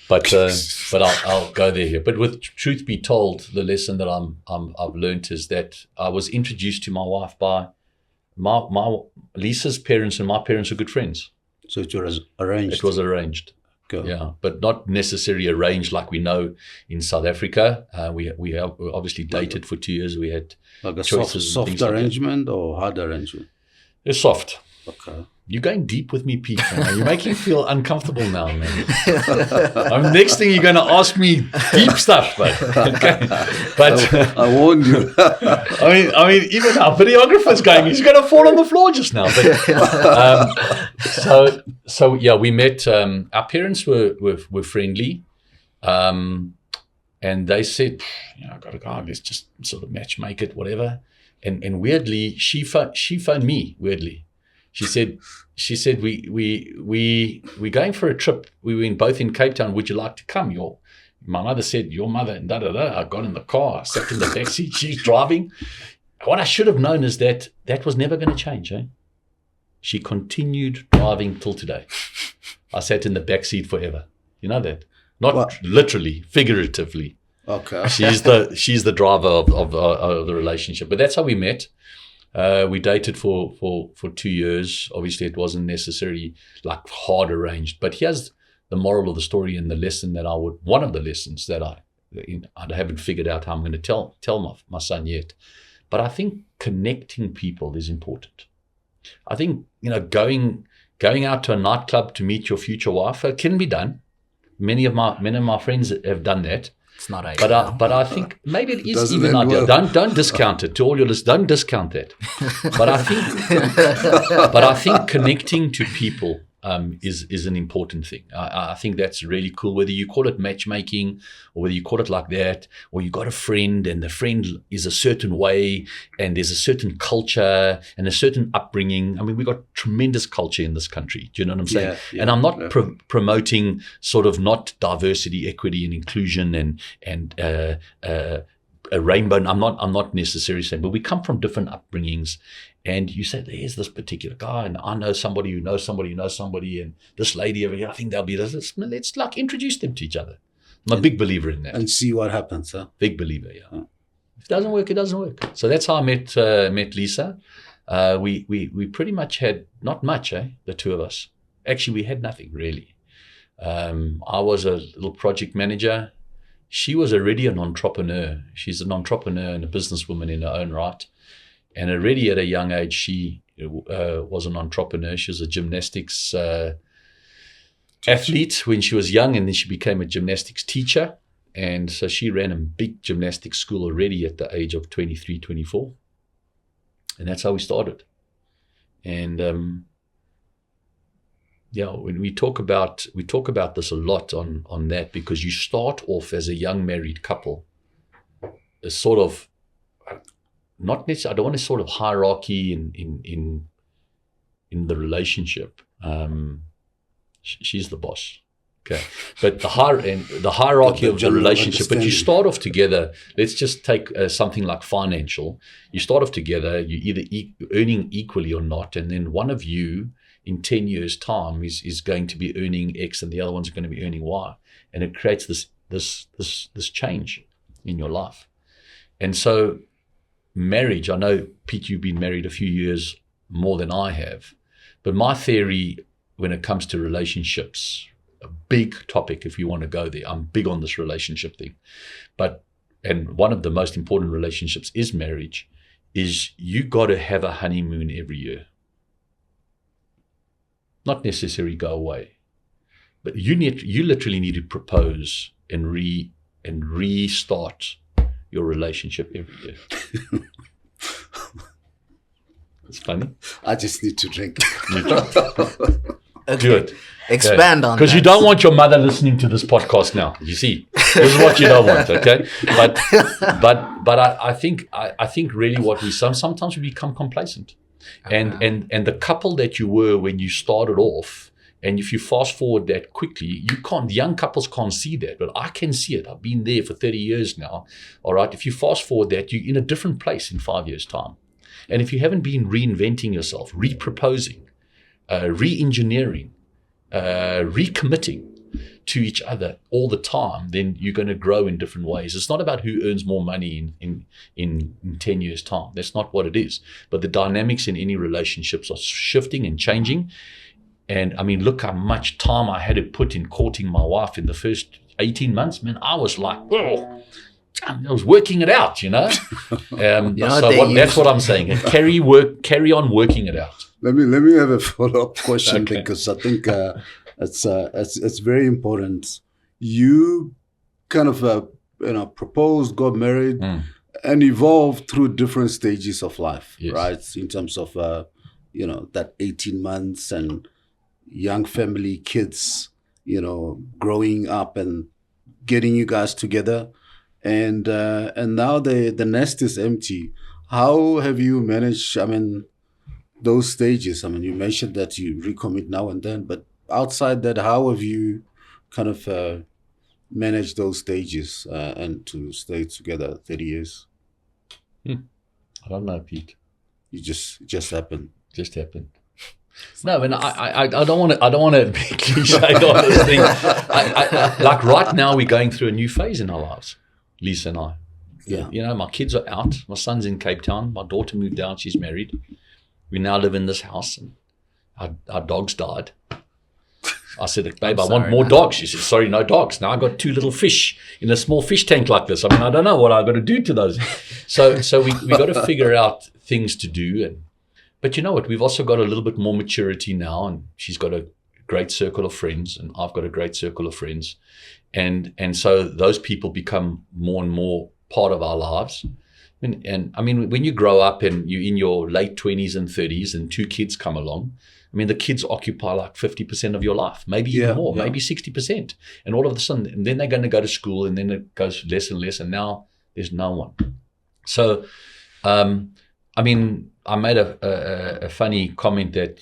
Speaker 1: but I'll go there here. But with truth be told, the lesson that I've learned is that I was introduced to my wife by my Lisa's parents, and my parents are good friends.
Speaker 3: So it was arranged.
Speaker 1: It was arranged.
Speaker 3: Go.
Speaker 1: Yeah, but not necessarily arranged like we know in South Africa. We have obviously dated for 2 years. We had
Speaker 3: Like a
Speaker 1: choices and things
Speaker 3: soft
Speaker 1: like that.
Speaker 3: arrangement or hard arrangement?
Speaker 1: It's soft.
Speaker 3: Okay.
Speaker 1: You're going deep with me, Pete. Man. You're making me feel uncomfortable now, man. Next thing you're going to ask me deep stuff, but okay. But
Speaker 3: I warned you.
Speaker 1: I mean, even our videographer's going. He's going to fall on the floor just now. But so yeah, we met. Our parents were friendly, and they said, I've got a guy. Let's just sort of match make it, whatever. And weirdly, she phoned me. Weirdly. She said we're going for a trip. We were both in Cape Town. Would you like to come? My mother said, your mother, and da-da-da. I got in the car. I sat in the back seat. She's driving. What I should have known is that was never going to change. She continued driving till today. I sat in the back seat forever. You know that? Not literally, figuratively.
Speaker 3: Okay.
Speaker 1: She's the driver of the relationship. But that's how we met. We dated for 2 years. Obviously, it wasn't necessarily like hard arranged. But here's the moral of the story and the lesson that one of the lessons that I haven't figured out how I'm going to tell my son yet. But I think connecting people is important. I think, going out to a nightclub to meet your future wife, it can be done. Many of my friends have done that.
Speaker 2: It's not ideal.
Speaker 1: But I think maybe it is
Speaker 3: Doesn't
Speaker 1: even
Speaker 3: end
Speaker 1: ideal.
Speaker 3: well.
Speaker 1: Don't discount it to all your listeners. Don't discount that. But I think connecting to people is an important thing. I think that's really cool. Whether you call it matchmaking or whether you call it like that, or you got a friend and the friend is a certain way and there's a certain culture and a certain upbringing. I mean, we've got tremendous culture in this country. Do you know what I'm saying?
Speaker 3: Yeah,
Speaker 1: and I'm not promoting sort of not diversity, equity, and inclusion and a rainbow. I'm not necessarily saying, but we come from different upbringings. And you say, there's this particular guy, and I know somebody who knows somebody who knows somebody, and this lady over here, I think they'll be this. Let's like introduce them to each other. I'm a big believer in that.
Speaker 3: And see what happens, huh?
Speaker 1: Big believer, yeah. If it doesn't work, it doesn't work. So that's how I met Lisa. We pretty much had not much, the two of us. Actually, we had nothing really. I was a little project manager. She was already an entrepreneur. She's an entrepreneur and a businesswoman in her own right. And already at a young age, she was an entrepreneur. She was a gymnastics athlete when she was young, and then she became a gymnastics teacher. And so she ran a big gymnastics school already at the age of 23, 24. And that's how we started. And when we talk about this a lot on that, because you start off as a young married couple, a sort of not necessarily, I don't want a sort of hierarchy in the relationship. She's the boss, okay. But the hierarchy of the relationship. But you start off together. Let's just take something like financial. You start off together. You're either earning equally or not, and then one of you in 10 years' time is going to be earning X, and the other one's going to be earning Y, and it creates this change in your life, and so. marriage, I know, Pete, you've been married a few years more than I have, but my theory when it comes to relationships, a big topic if you want to go there, I'm big on this relationship thing, and one of the most important relationships is marriage, is you got to have a honeymoon every year. Not necessarily go away, but you literally need to propose and restart your relationship every year. It's funny.
Speaker 3: I just need to drink.
Speaker 1: Good.
Speaker 2: Expand on that.
Speaker 1: Because you don't want your mother listening to this podcast now. You see, this is what you don't want, okay? But I think really what sometimes we become complacent, and the couple that you were when you started off. And if you fast forward that quickly, young couples can't see that, but I can see it. I've been there for 30 years now. All right. If you fast forward that, you're in a different place in 5 years' time. And if you haven't been reinventing yourself, reproposing, re-engineering, recommitting to each other all the time, then you're going to grow in different ways. It's not about who earns more money in 10 years' time. That's not what it is. But the dynamics in any relationships are shifting and changing. And I mean, look how much time I had to put in courting my wife in the first 18 months. Man, I was like, oh, I was working it out, you know. That's what I'm saying. Carry on working it out.
Speaker 3: Let me have a follow-up question,
Speaker 1: Okay.
Speaker 3: because I think it's very important. You kind of proposed, got married, and evolved through different stages of life,
Speaker 1: Yes.
Speaker 3: right? In terms of that 18 months and young family, kids, growing up and getting you guys together, and now the nest is empty. How have you managed? I mean, those stages. I mean, you mentioned that you recommit now and then, but outside that, how have you kind of managed those stages and to stay together 30 years?
Speaker 1: I don't know, Pete.
Speaker 3: It just happened.
Speaker 1: Just happened. No, and I don't want to be cliched on this thing. Like right now, we're going through a new phase in our lives, Lisa and I.
Speaker 3: Yeah.
Speaker 1: My kids are out. My son's in Cape Town. My daughter moved out. She's married. We now live in this house, and our dogs died. I said, babe, I want more dogs. She said, sorry, no dogs. Now I got 2 little fish in a small fish tank like this. I mean, I don't know what I've got to do to those. So we got to figure out things to do. But you know what? We've also got a little bit more maturity now, and she's got a great circle of friends, and I've got a great circle of friends. And so those people become more and more part of our lives. And I mean, when you grow up and you're in your late 20s and 30s and 2 kids come along, I mean, the kids occupy like 50% of your life, maybe even more, maybe 60%. And all of a sudden, and then they're going to go to school, and then it goes less and less, and now there's no one. So, I mean, I made a funny comment that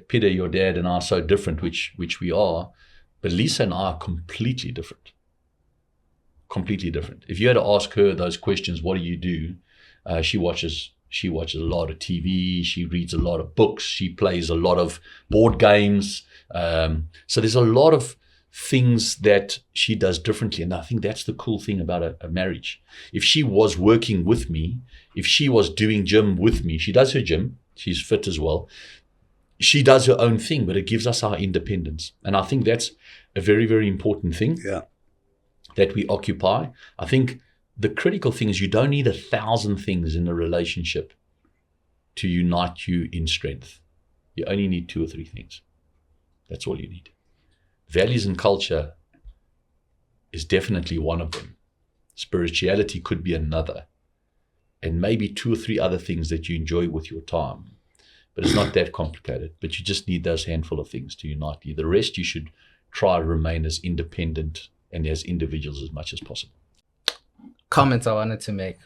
Speaker 1: Peter, your dad, and I are so different, which we are, but Lisa and I are completely different. Completely different. If you had to ask her those questions, what do you do? She watches a lot of TV. She reads a lot of books. She plays a lot of board games. So there's a lot of things that she does differently. And I think that's the cool thing about a marriage. If she was working with me, if she was doing gym with me, she does her gym. She's fit as well. She does her own thing, but it gives us our independence. And I think that's a very, very important thing.
Speaker 3: Yeah.
Speaker 1: That we occupy. I think the critical thing is you don't need 1,000 things in a relationship to unite you in strength. You only need 2 or 3 things. That's all you need. Values and culture is definitely one of them. Spirituality could be another. And maybe 2 or 3 other things that you enjoy with your time. But it's not that complicated. But you just need those handful of things to unite you. The rest you should try to remain as independent and as individuals as much as possible.
Speaker 2: Comments I wanted to make,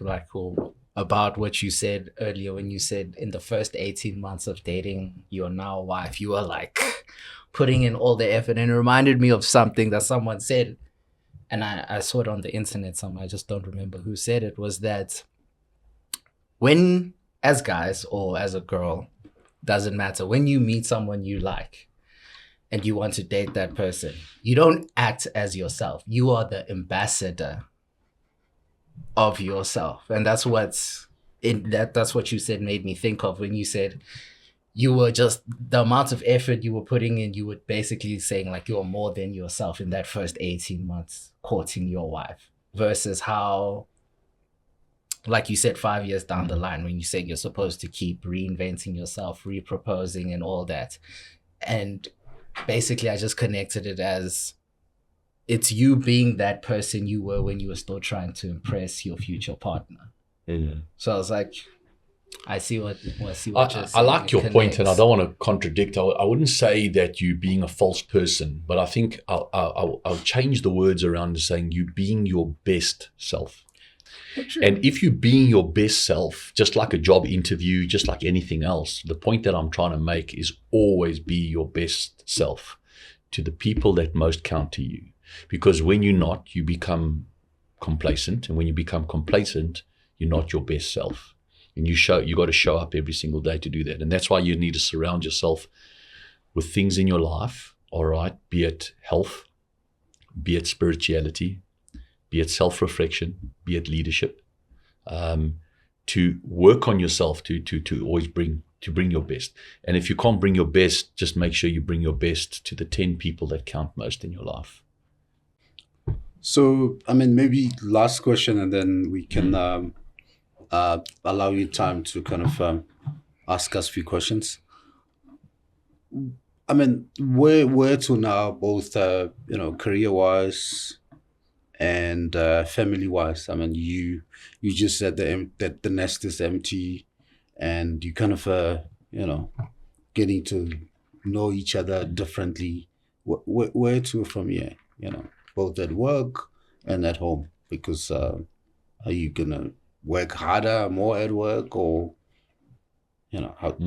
Speaker 2: about what you said earlier when you said in the first 18 months of dating your now wife, you were like putting in all the effort, and it reminded me of something that someone said, and I saw it on the internet somewhere, I just don't remember who said it, was that when, as guys or as a girl, doesn't matter, when you meet someone you like, and you want to date that person, you don't act as yourself. You are the ambassador of yourself. And that's what that's what you said made me think of when you said you were just the amount of effort you were putting in. You were basically saying like you're more than yourself in that first 18 months courting your wife, versus how, like you said, 5 years down the line when you say you're supposed to keep reinventing yourself, reproposing and all that. And basically I just connected it as it's you being that person you were when you were still trying to impress your future partner.
Speaker 1: Yeah.
Speaker 2: So I was like, I see what you're saying.
Speaker 1: I like your point,
Speaker 2: connects.
Speaker 1: and I don't want to contradict. I wouldn't say that you being a false person, but I think I'll change the words around to saying you being your best self.
Speaker 2: True.
Speaker 1: And if you being your best self, just like a job interview, just like anything else, the point that I'm trying to make is always be your best self to the people that most count to you. Because when you're not, you become complacent. And when you become complacent, you're not your best self. And you got to show up every single day to do that. And that's why you need to surround yourself with things in your life, all right, be it health, be it spirituality, be it self-reflection, be it leadership, to work on yourself to always bring your best. And if you can't bring your best, just make sure you bring your best to the 10 people that count most in your life.
Speaker 3: So, I mean, maybe last question, and then we can allow you time to kind of ask us a few questions. I mean, where to now, both career-wise and family-wise? I mean, you just said that the nest is empty, and you kind of getting to know each other differently. Where to from here? Both at work and at home, because are you gonna work harder, more at work, or how?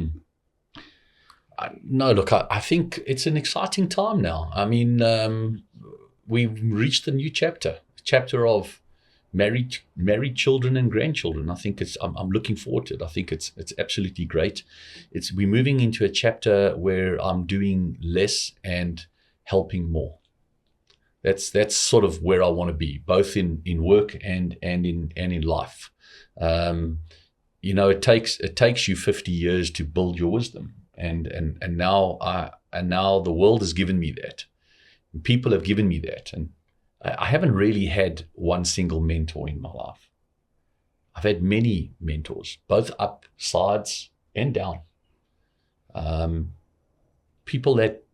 Speaker 1: No, look, I think it's an exciting time now. I mean, we've reached a new chapter of married children and grandchildren. I think I'm looking forward to it. I think it's absolutely great. We're moving into a chapter where I'm doing less and helping more. That's sort of where I want to be, both in work and in life. It takes you 50 years to build your wisdom, and now the world has given me that. People have given me that, and I haven't really had one single mentor in my life. I've had many mentors, both up, sides, and down. People that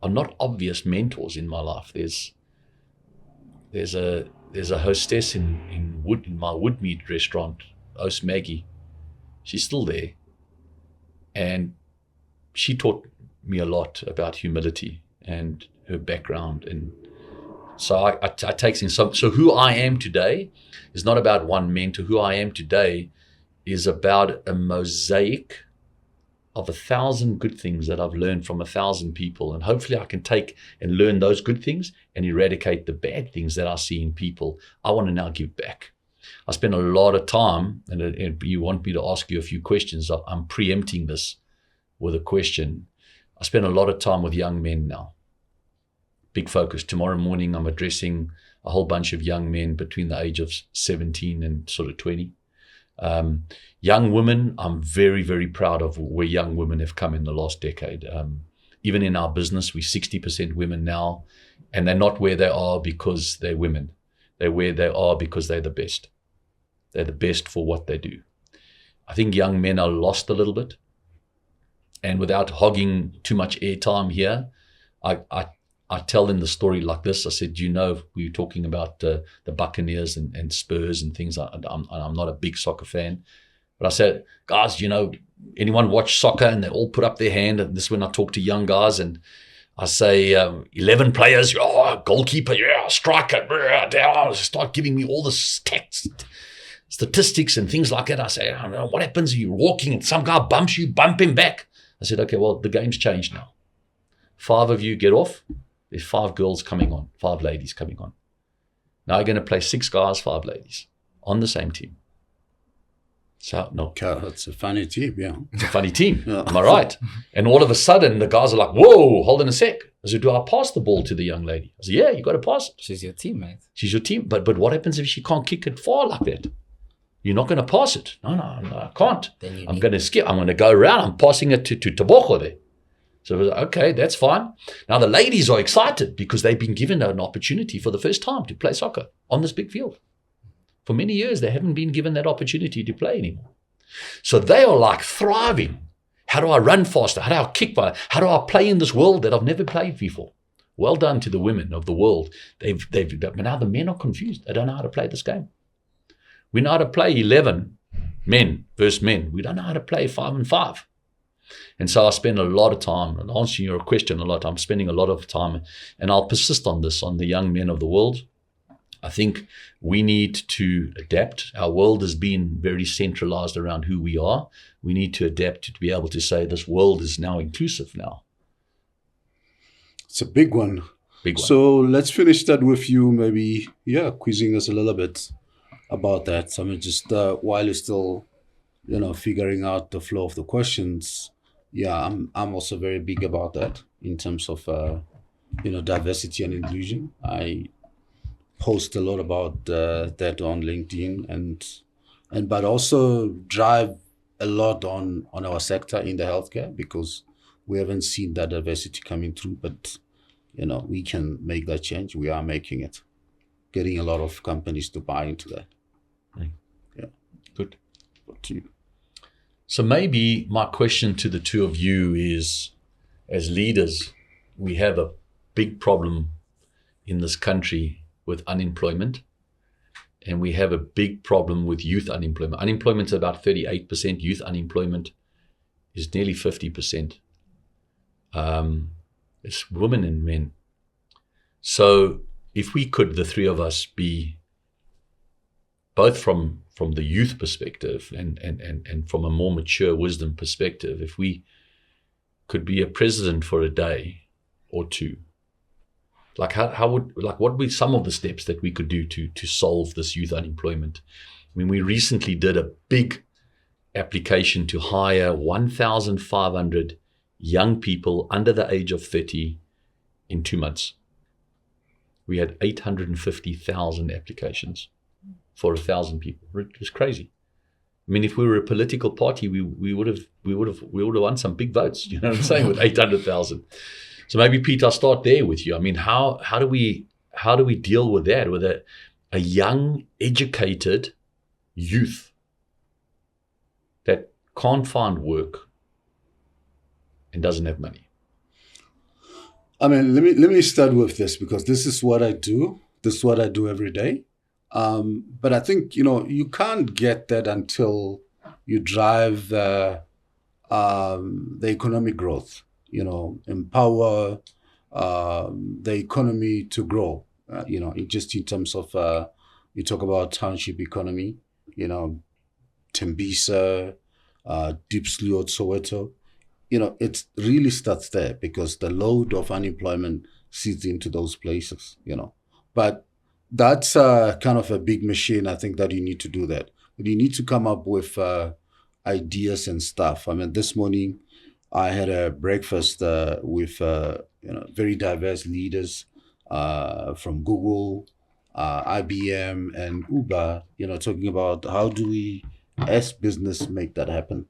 Speaker 1: are not obvious mentors in my life. There's a hostess in my Woodmead restaurant, Host Maggie. She's still there, and she taught me a lot about humility and her background, and so I take things. So who I am today is not about one mentor. Who I am today is about a mosaic of 1,000 good things that I've learned from 1,000 people. And hopefully I can take and learn those good things and eradicate the bad things that I see in people. I want to now give back. I spend a lot of time, and you want me to ask you a few questions. I'm preempting this with a question. I spend a lot of time with young men now. Big focus. Tomorrow morning I'm addressing a whole bunch of young men between the age of 17 and sort of 20. Young women, I'm very, very proud of where young women have come in the last decade. Even in our business, we're 60% women now, and they're not where they are because they're women. They're where they are because they're the best. They're the best for what they do. I think young men are lost a little bit, and without hogging too much airtime here, I tell them the story like this. I said, we were talking about the Buccaneers and Spurs and things. I'm not a big soccer fan. But I said, guys, anyone watch soccer? And they all put up their hand. And this is when I talk to young guys. And I say, 11 players, goalkeeper, striker, start giving me all the statistics and things like that. I say, what happens if you're walking and some guy bumps you, bump him back? I said, okay, well, the game's changed now. 5 of you get off. There's 5 girls coming on, 5 ladies coming on. Now you're going to play 6 guys, 5 ladies on the same team. So, no.
Speaker 3: It's a funny team, yeah.
Speaker 1: It's a funny team. Yeah. Am I right? And all of a sudden, the guys are like, whoa, hold on a sec. I said, do I pass the ball to the young lady? I said, yeah, you got to pass it.
Speaker 2: She's your teammate.
Speaker 1: She's your team. But what happens if she can't kick it far like that? You're not going to pass it. No, I can't.
Speaker 2: Then
Speaker 1: I'm going to skip. I'm going to go around. I'm passing it to Taboko there. So it was, okay, that's fine. Now the ladies are excited because they've been given an opportunity for the first time to play soccer on this big field. For many years, they haven't been given that opportunity to play anymore. So they are like thriving. How do I run faster? How do I kick better? How do I play in this world that I've never played before? Well done to the women of the world. But now the men are confused. They don't know how to play this game. We know how to play 11 men versus men. We don't know how to play 5-on-5. And so I spend a lot of time, and answering your question a lot, I'm spending a lot of time, and I'll persist on this, on the young men of the world. I think we need to adapt. Our world has been very centralized around who we are. We need to adapt to be able to say this world is now inclusive now.
Speaker 3: It's a big one.
Speaker 1: Big one.
Speaker 3: So let's finish that with you, maybe, quizzing us a little bit about that. I mean, just while you're still, figuring out the flow of the questions. Yeah, I'm also very big about that in terms of, diversity and inclusion. I post a lot about that on LinkedIn and but also drive a lot on our sector in the healthcare, because we haven't seen that diversity coming through. But we can make that change. We are making it, getting a lot of companies to buy into that. Yeah,
Speaker 1: good.
Speaker 3: What to you?
Speaker 1: So maybe my question to the two of you is, as leaders, we have a big problem in this country with unemployment, and we have a big problem with youth unemployment. Unemployment is about 38%. Youth unemployment is nearly 50%. It's women and men. So if we could, the three of us, be both from the youth perspective and from a more mature wisdom perspective, if we could be a president for a day or two, what would be some of the steps that we could do to solve this youth unemployment? I mean, we recently did a big application to hire 1,500 young people under the age of 30 in 2 months. We had 850,000 applications for 1,000 people. It was crazy. I mean, if we were a political party, we would have won some big votes. You know what I'm saying? With 800,000. So maybe, Pete, I'll start there with you. I mean, how do we deal with that, with a young, educated youth that can't find work and doesn't have money?
Speaker 3: I mean, let me start with this, because this is what I do. This is what I do every day. But I think, you can't get that until you drive the economic growth, empower the economy to grow, just in terms of, you talk about township economy, Tembisa, Diepsloot, Soweto, it really starts there, because the load of unemployment sits into those places, But that's kind of a big machine. I think that you need to do that. But you need to come up with ideas and stuff. I mean, this morning I had a breakfast with very diverse leaders from Google, IBM, and Uber. Talking about how do we, as business, make that happen.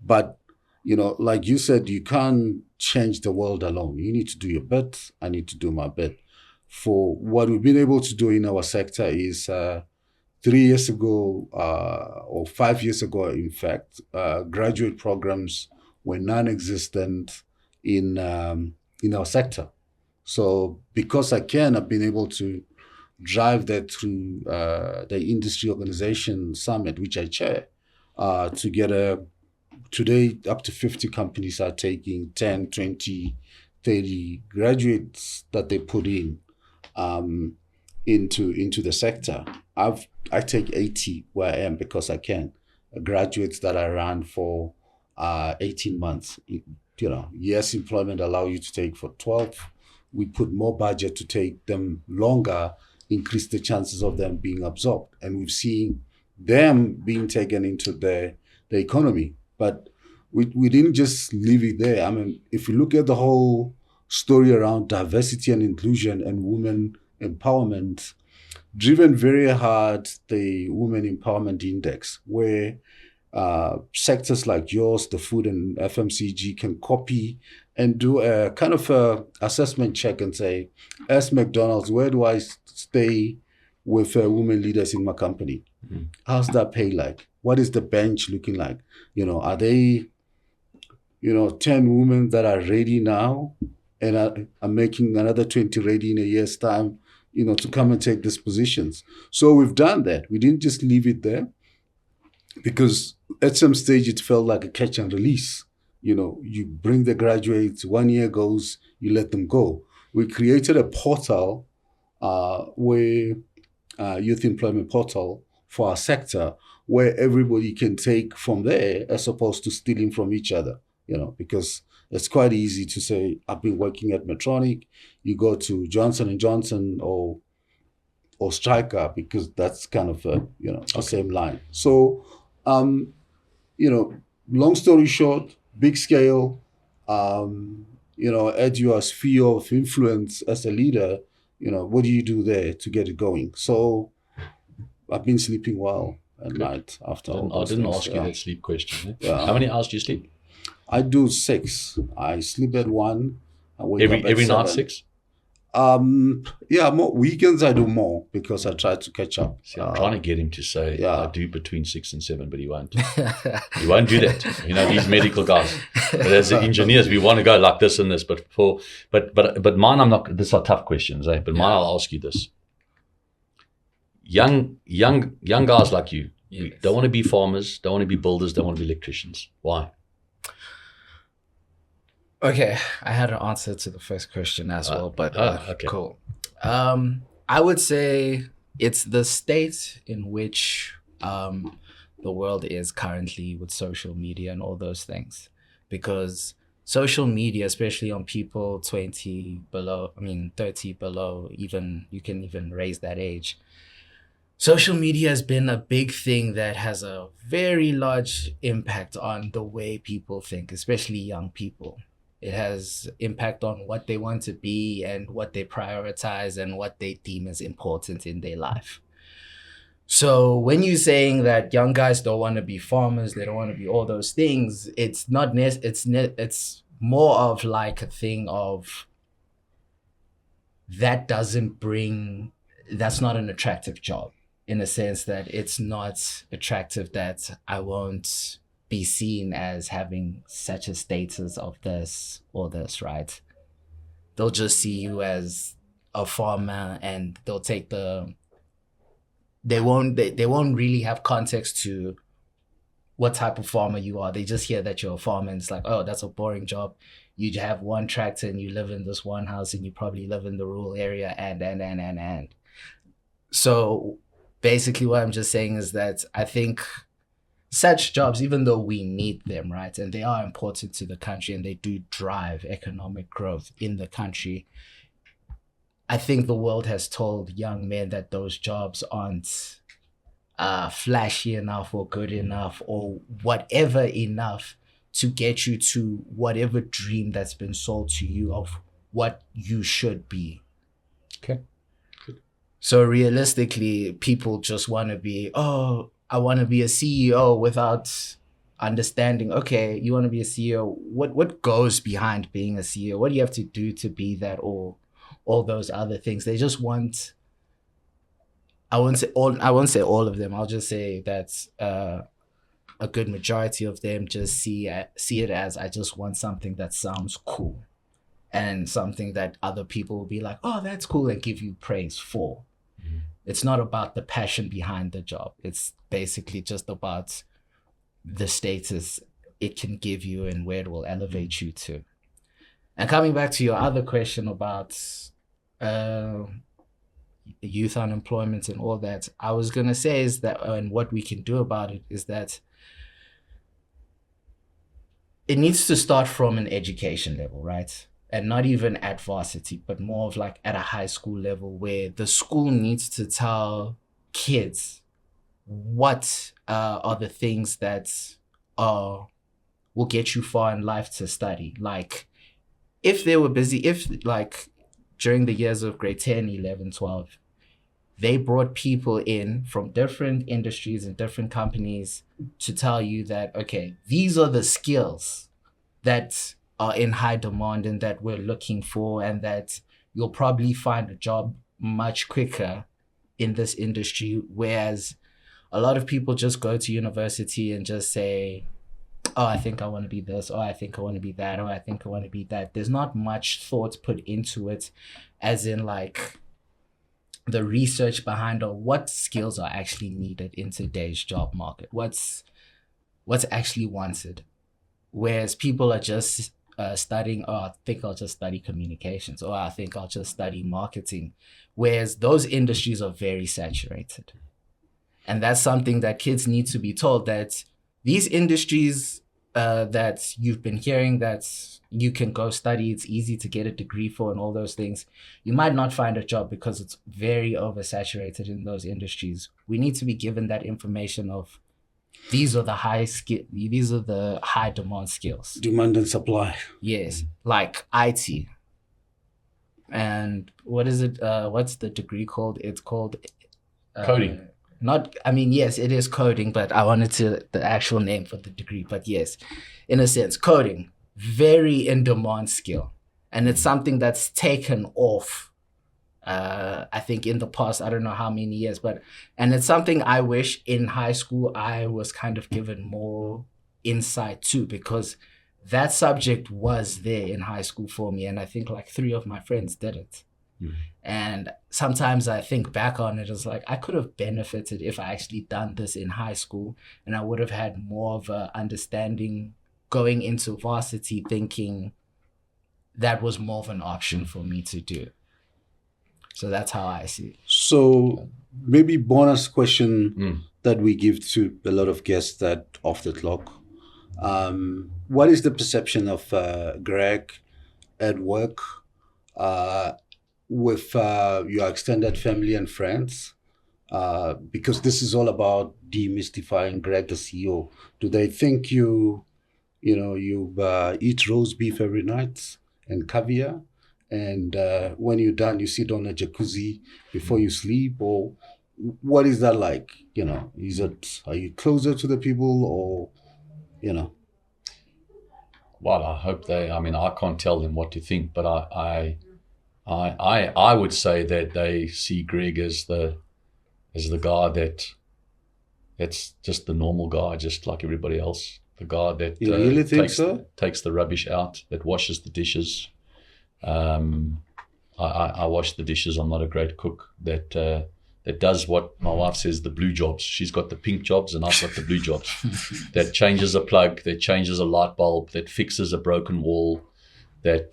Speaker 3: But like you said, you can't change the world alone. You need to do your bit. I need to do my bit. For what we've been able to do in our sector is 3 years ago, or 5 years ago, in fact, graduate programs were non-existent in our sector. So because I've been able to drive that through the industry organization summit, which I chair, together. Today, up to 50 companies are taking 10, 20, 30 graduates that they put in into the sector. I take 80 where I am, because I can. Graduates that I ran for 18 months. Yes, employment allow you to take for 12. We put more budget to take them longer, increase the chances of them being absorbed. And we've seen them being taken into the economy. But we didn't just leave it there. I mean, if you look at the whole story around diversity and inclusion and women empowerment, driven very hard the Women Empowerment Index, where sectors like yours, the food and FMCG, can copy and do a kind of a assessment check and say, as McDonald's, where do I stay with women leaders in my company?
Speaker 1: Mm.
Speaker 3: How's that pay like? What is the bench looking like? Are they 10 women that are ready now and are making another 20 ready in a year's time, to come and take these positions. So we've done that. We didn't just leave it there, because at some stage it felt like a catch and release. You bring the graduates, 1 year goes, you let them go. We created a portal, where youth employment portal for our sector, where everybody can take from there as opposed to stealing from each other. Because it's quite easy to say, I've been working at Medtronic, you go to Johnson and Johnson or Stryker, because that's kind of the same line. So, long story short, big scale, at your sphere of influence as a leader, what do you do there to get it going? So I've been sleeping well at night after all
Speaker 1: I
Speaker 3: those
Speaker 1: didn't
Speaker 3: things,
Speaker 1: ask you that sleep question. Eh?
Speaker 3: Yeah.
Speaker 1: How many hours do you sleep?
Speaker 3: I do 6. I sleep at 1. I wake up at
Speaker 1: Every night
Speaker 3: 7.
Speaker 1: 6?
Speaker 3: Yeah, more weekends I do more because I try to catch up.
Speaker 1: See, I'm trying to get him to say
Speaker 3: yeah.
Speaker 1: I do between 6 and 7, but he won't. He won't do that. These medical guys. But as engineers, we want to go like this and this. But mine, I'm not. These are tough questions, eh? But mine, I'll ask you this: young guys like you, you don't want to be farmers, don't want to be builders, don't want to be electricians. Why?
Speaker 2: Okay, I had an answer to the first question as well, but
Speaker 1: okay.
Speaker 2: Cool. I would say it's the state in which the world is currently with social media and all those things, because social media, especially on people 30 below, even you can even raise that age. Social media has been a big thing that has a very large impact on the way people think, especially young people. It has impact on what they want to be and what they prioritize and what they deem as important in their life. So when you're saying that young guys don't want to be farmers, they don't want to be all those things, it's not it's more of like a thing of that's not an attractive job, in a sense that it's not attractive, that I won't be seen as having such a status of this or this, right? They'll just see you as a farmer, and they'll take they won't really have context to what type of farmer you are. They just hear that you're a farmer and it's like, oh, that's a boring job. You have one tractor and you live in this one house and you probably live in the rural area and. So basically what I'm just saying is that I think such jobs, even though we need them, right, and they are important to the country and they do drive economic growth in the country, I think the world has told young men that those jobs aren't flashy enough or good enough or whatever enough to get you to whatever dream that's been sold to you of what you should be.
Speaker 1: Okay.
Speaker 2: So realistically, people just want to be, I want to be a CEO, without understanding, okay, you want to be a CEO. What goes behind being a CEO? What do you have to do to be that, or all those other things? They just want, I won't say all of them. I'll just say that a good majority of them just see it as, I just want something that sounds cool and something that other people will be like, oh, that's cool, and give you praise for. Mm-hmm. It's not about the passion behind the job. It's basically just about the status it can give you and where it will elevate you to. And coming back to your other question about youth unemployment and all that, I was going to say is that, and what we can do about it is that it needs to start from an education level, right? And not even at varsity, but more of like at a high school level, where the school needs to tell kids what are the things that will get you far in life to study. Like, if they were busy, if like during the years of grade 10, 11, 12, they brought people in from different industries and different companies to tell you that, okay, these are the skills that are in high demand and that we're looking for, and that you'll probably find a job much quicker in this industry. Whereas a lot of people just go to university and just say, oh, I think I want to be this, or I think I want to be that, or I think I want to be that. There's not much thought put into it, as in like the research behind what skills are actually needed in today's job market. What's actually wanted. Whereas people are just studying, oh, I think I'll just study communications, or I think I'll just study marketing. Whereas those industries are very saturated. And that's something that kids need to be told, that these industries that you've been hearing that you can go study, it's easy to get a degree for and all those things, you might not find a job because it's very oversaturated in those industries. We need to be given that information of these are the high demand skills.
Speaker 3: Demand and supply.
Speaker 2: Yes, like IT. And what is it? What's the degree called? It's called
Speaker 1: Coding.
Speaker 2: Yes, it is coding, but I wanted the actual name for the degree. But yes, in a sense, coding, very in demand skill. And it's something that's taken off, I think in the past, I don't know how many years, and it's something I wish in high school I was kind of given more insight to, because that subject was there in high school for me. And I think like 3 of my friends did it. And sometimes I think back on it as like, I could have benefited if I actually done this in high school, and I would have had more of a understanding going into varsity, thinking that was more of an option for me to do. So that's how I see it. So
Speaker 3: maybe bonus question that we give to a lot of guests that off the clock. What is the perception of Greg at work with your extended family and friends? Because this is all about demystifying Greg the CEO. Do they think you eat roast beef every night and caviar? And when you're done, you sit on a jacuzzi before you sleep? Or what is that like? Are you closer to the people, or?
Speaker 1: Well, I hope I can't tell them what to think, but I would say that they see Greg as the guy that's just the normal guy, just like everybody else. The guy that
Speaker 3: you really think so?
Speaker 1: Takes the rubbish out, that washes the dishes. I wash the dishes. I'm not a great cook. That does what my wife says, the blue jobs. She's got the pink jobs and I've got the blue jobs. That changes a plug, that changes a light bulb, that fixes a broken wall, that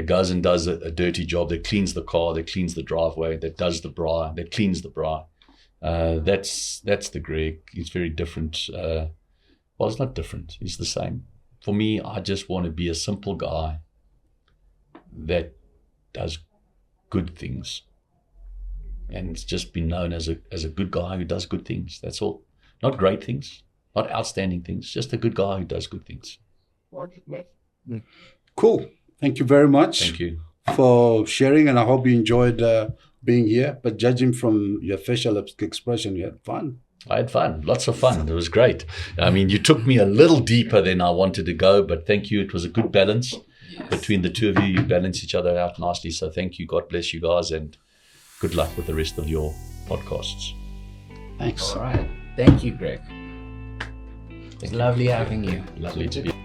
Speaker 1: goes and does a dirty job, that cleans the car, that cleans the driveway, that does the braai, that cleans the braai. That's the Greg. He's very different. Well, it's not different. He's the same. For me, I just want to be a simple guy that does good things. And it's just been known as a good guy who does good things. That's all. Not great things, not outstanding things, just a good guy who does good things.
Speaker 3: Cool. Thank you very much.
Speaker 1: Thank you
Speaker 3: for sharing, and I hope you enjoyed being here. But judging from your facial expression, you had fun.
Speaker 1: I had fun, lots of fun. It was great. You took me a little deeper than I wanted to go, but thank you. It was a good balance. Yes. Between the two of you. You balance each other out nicely. So thank you. God bless you guys, and good luck with the rest of your podcasts.
Speaker 3: Thanks.
Speaker 2: All right. Thank you, Greg. It's lovely having you.
Speaker 1: Lovely to be.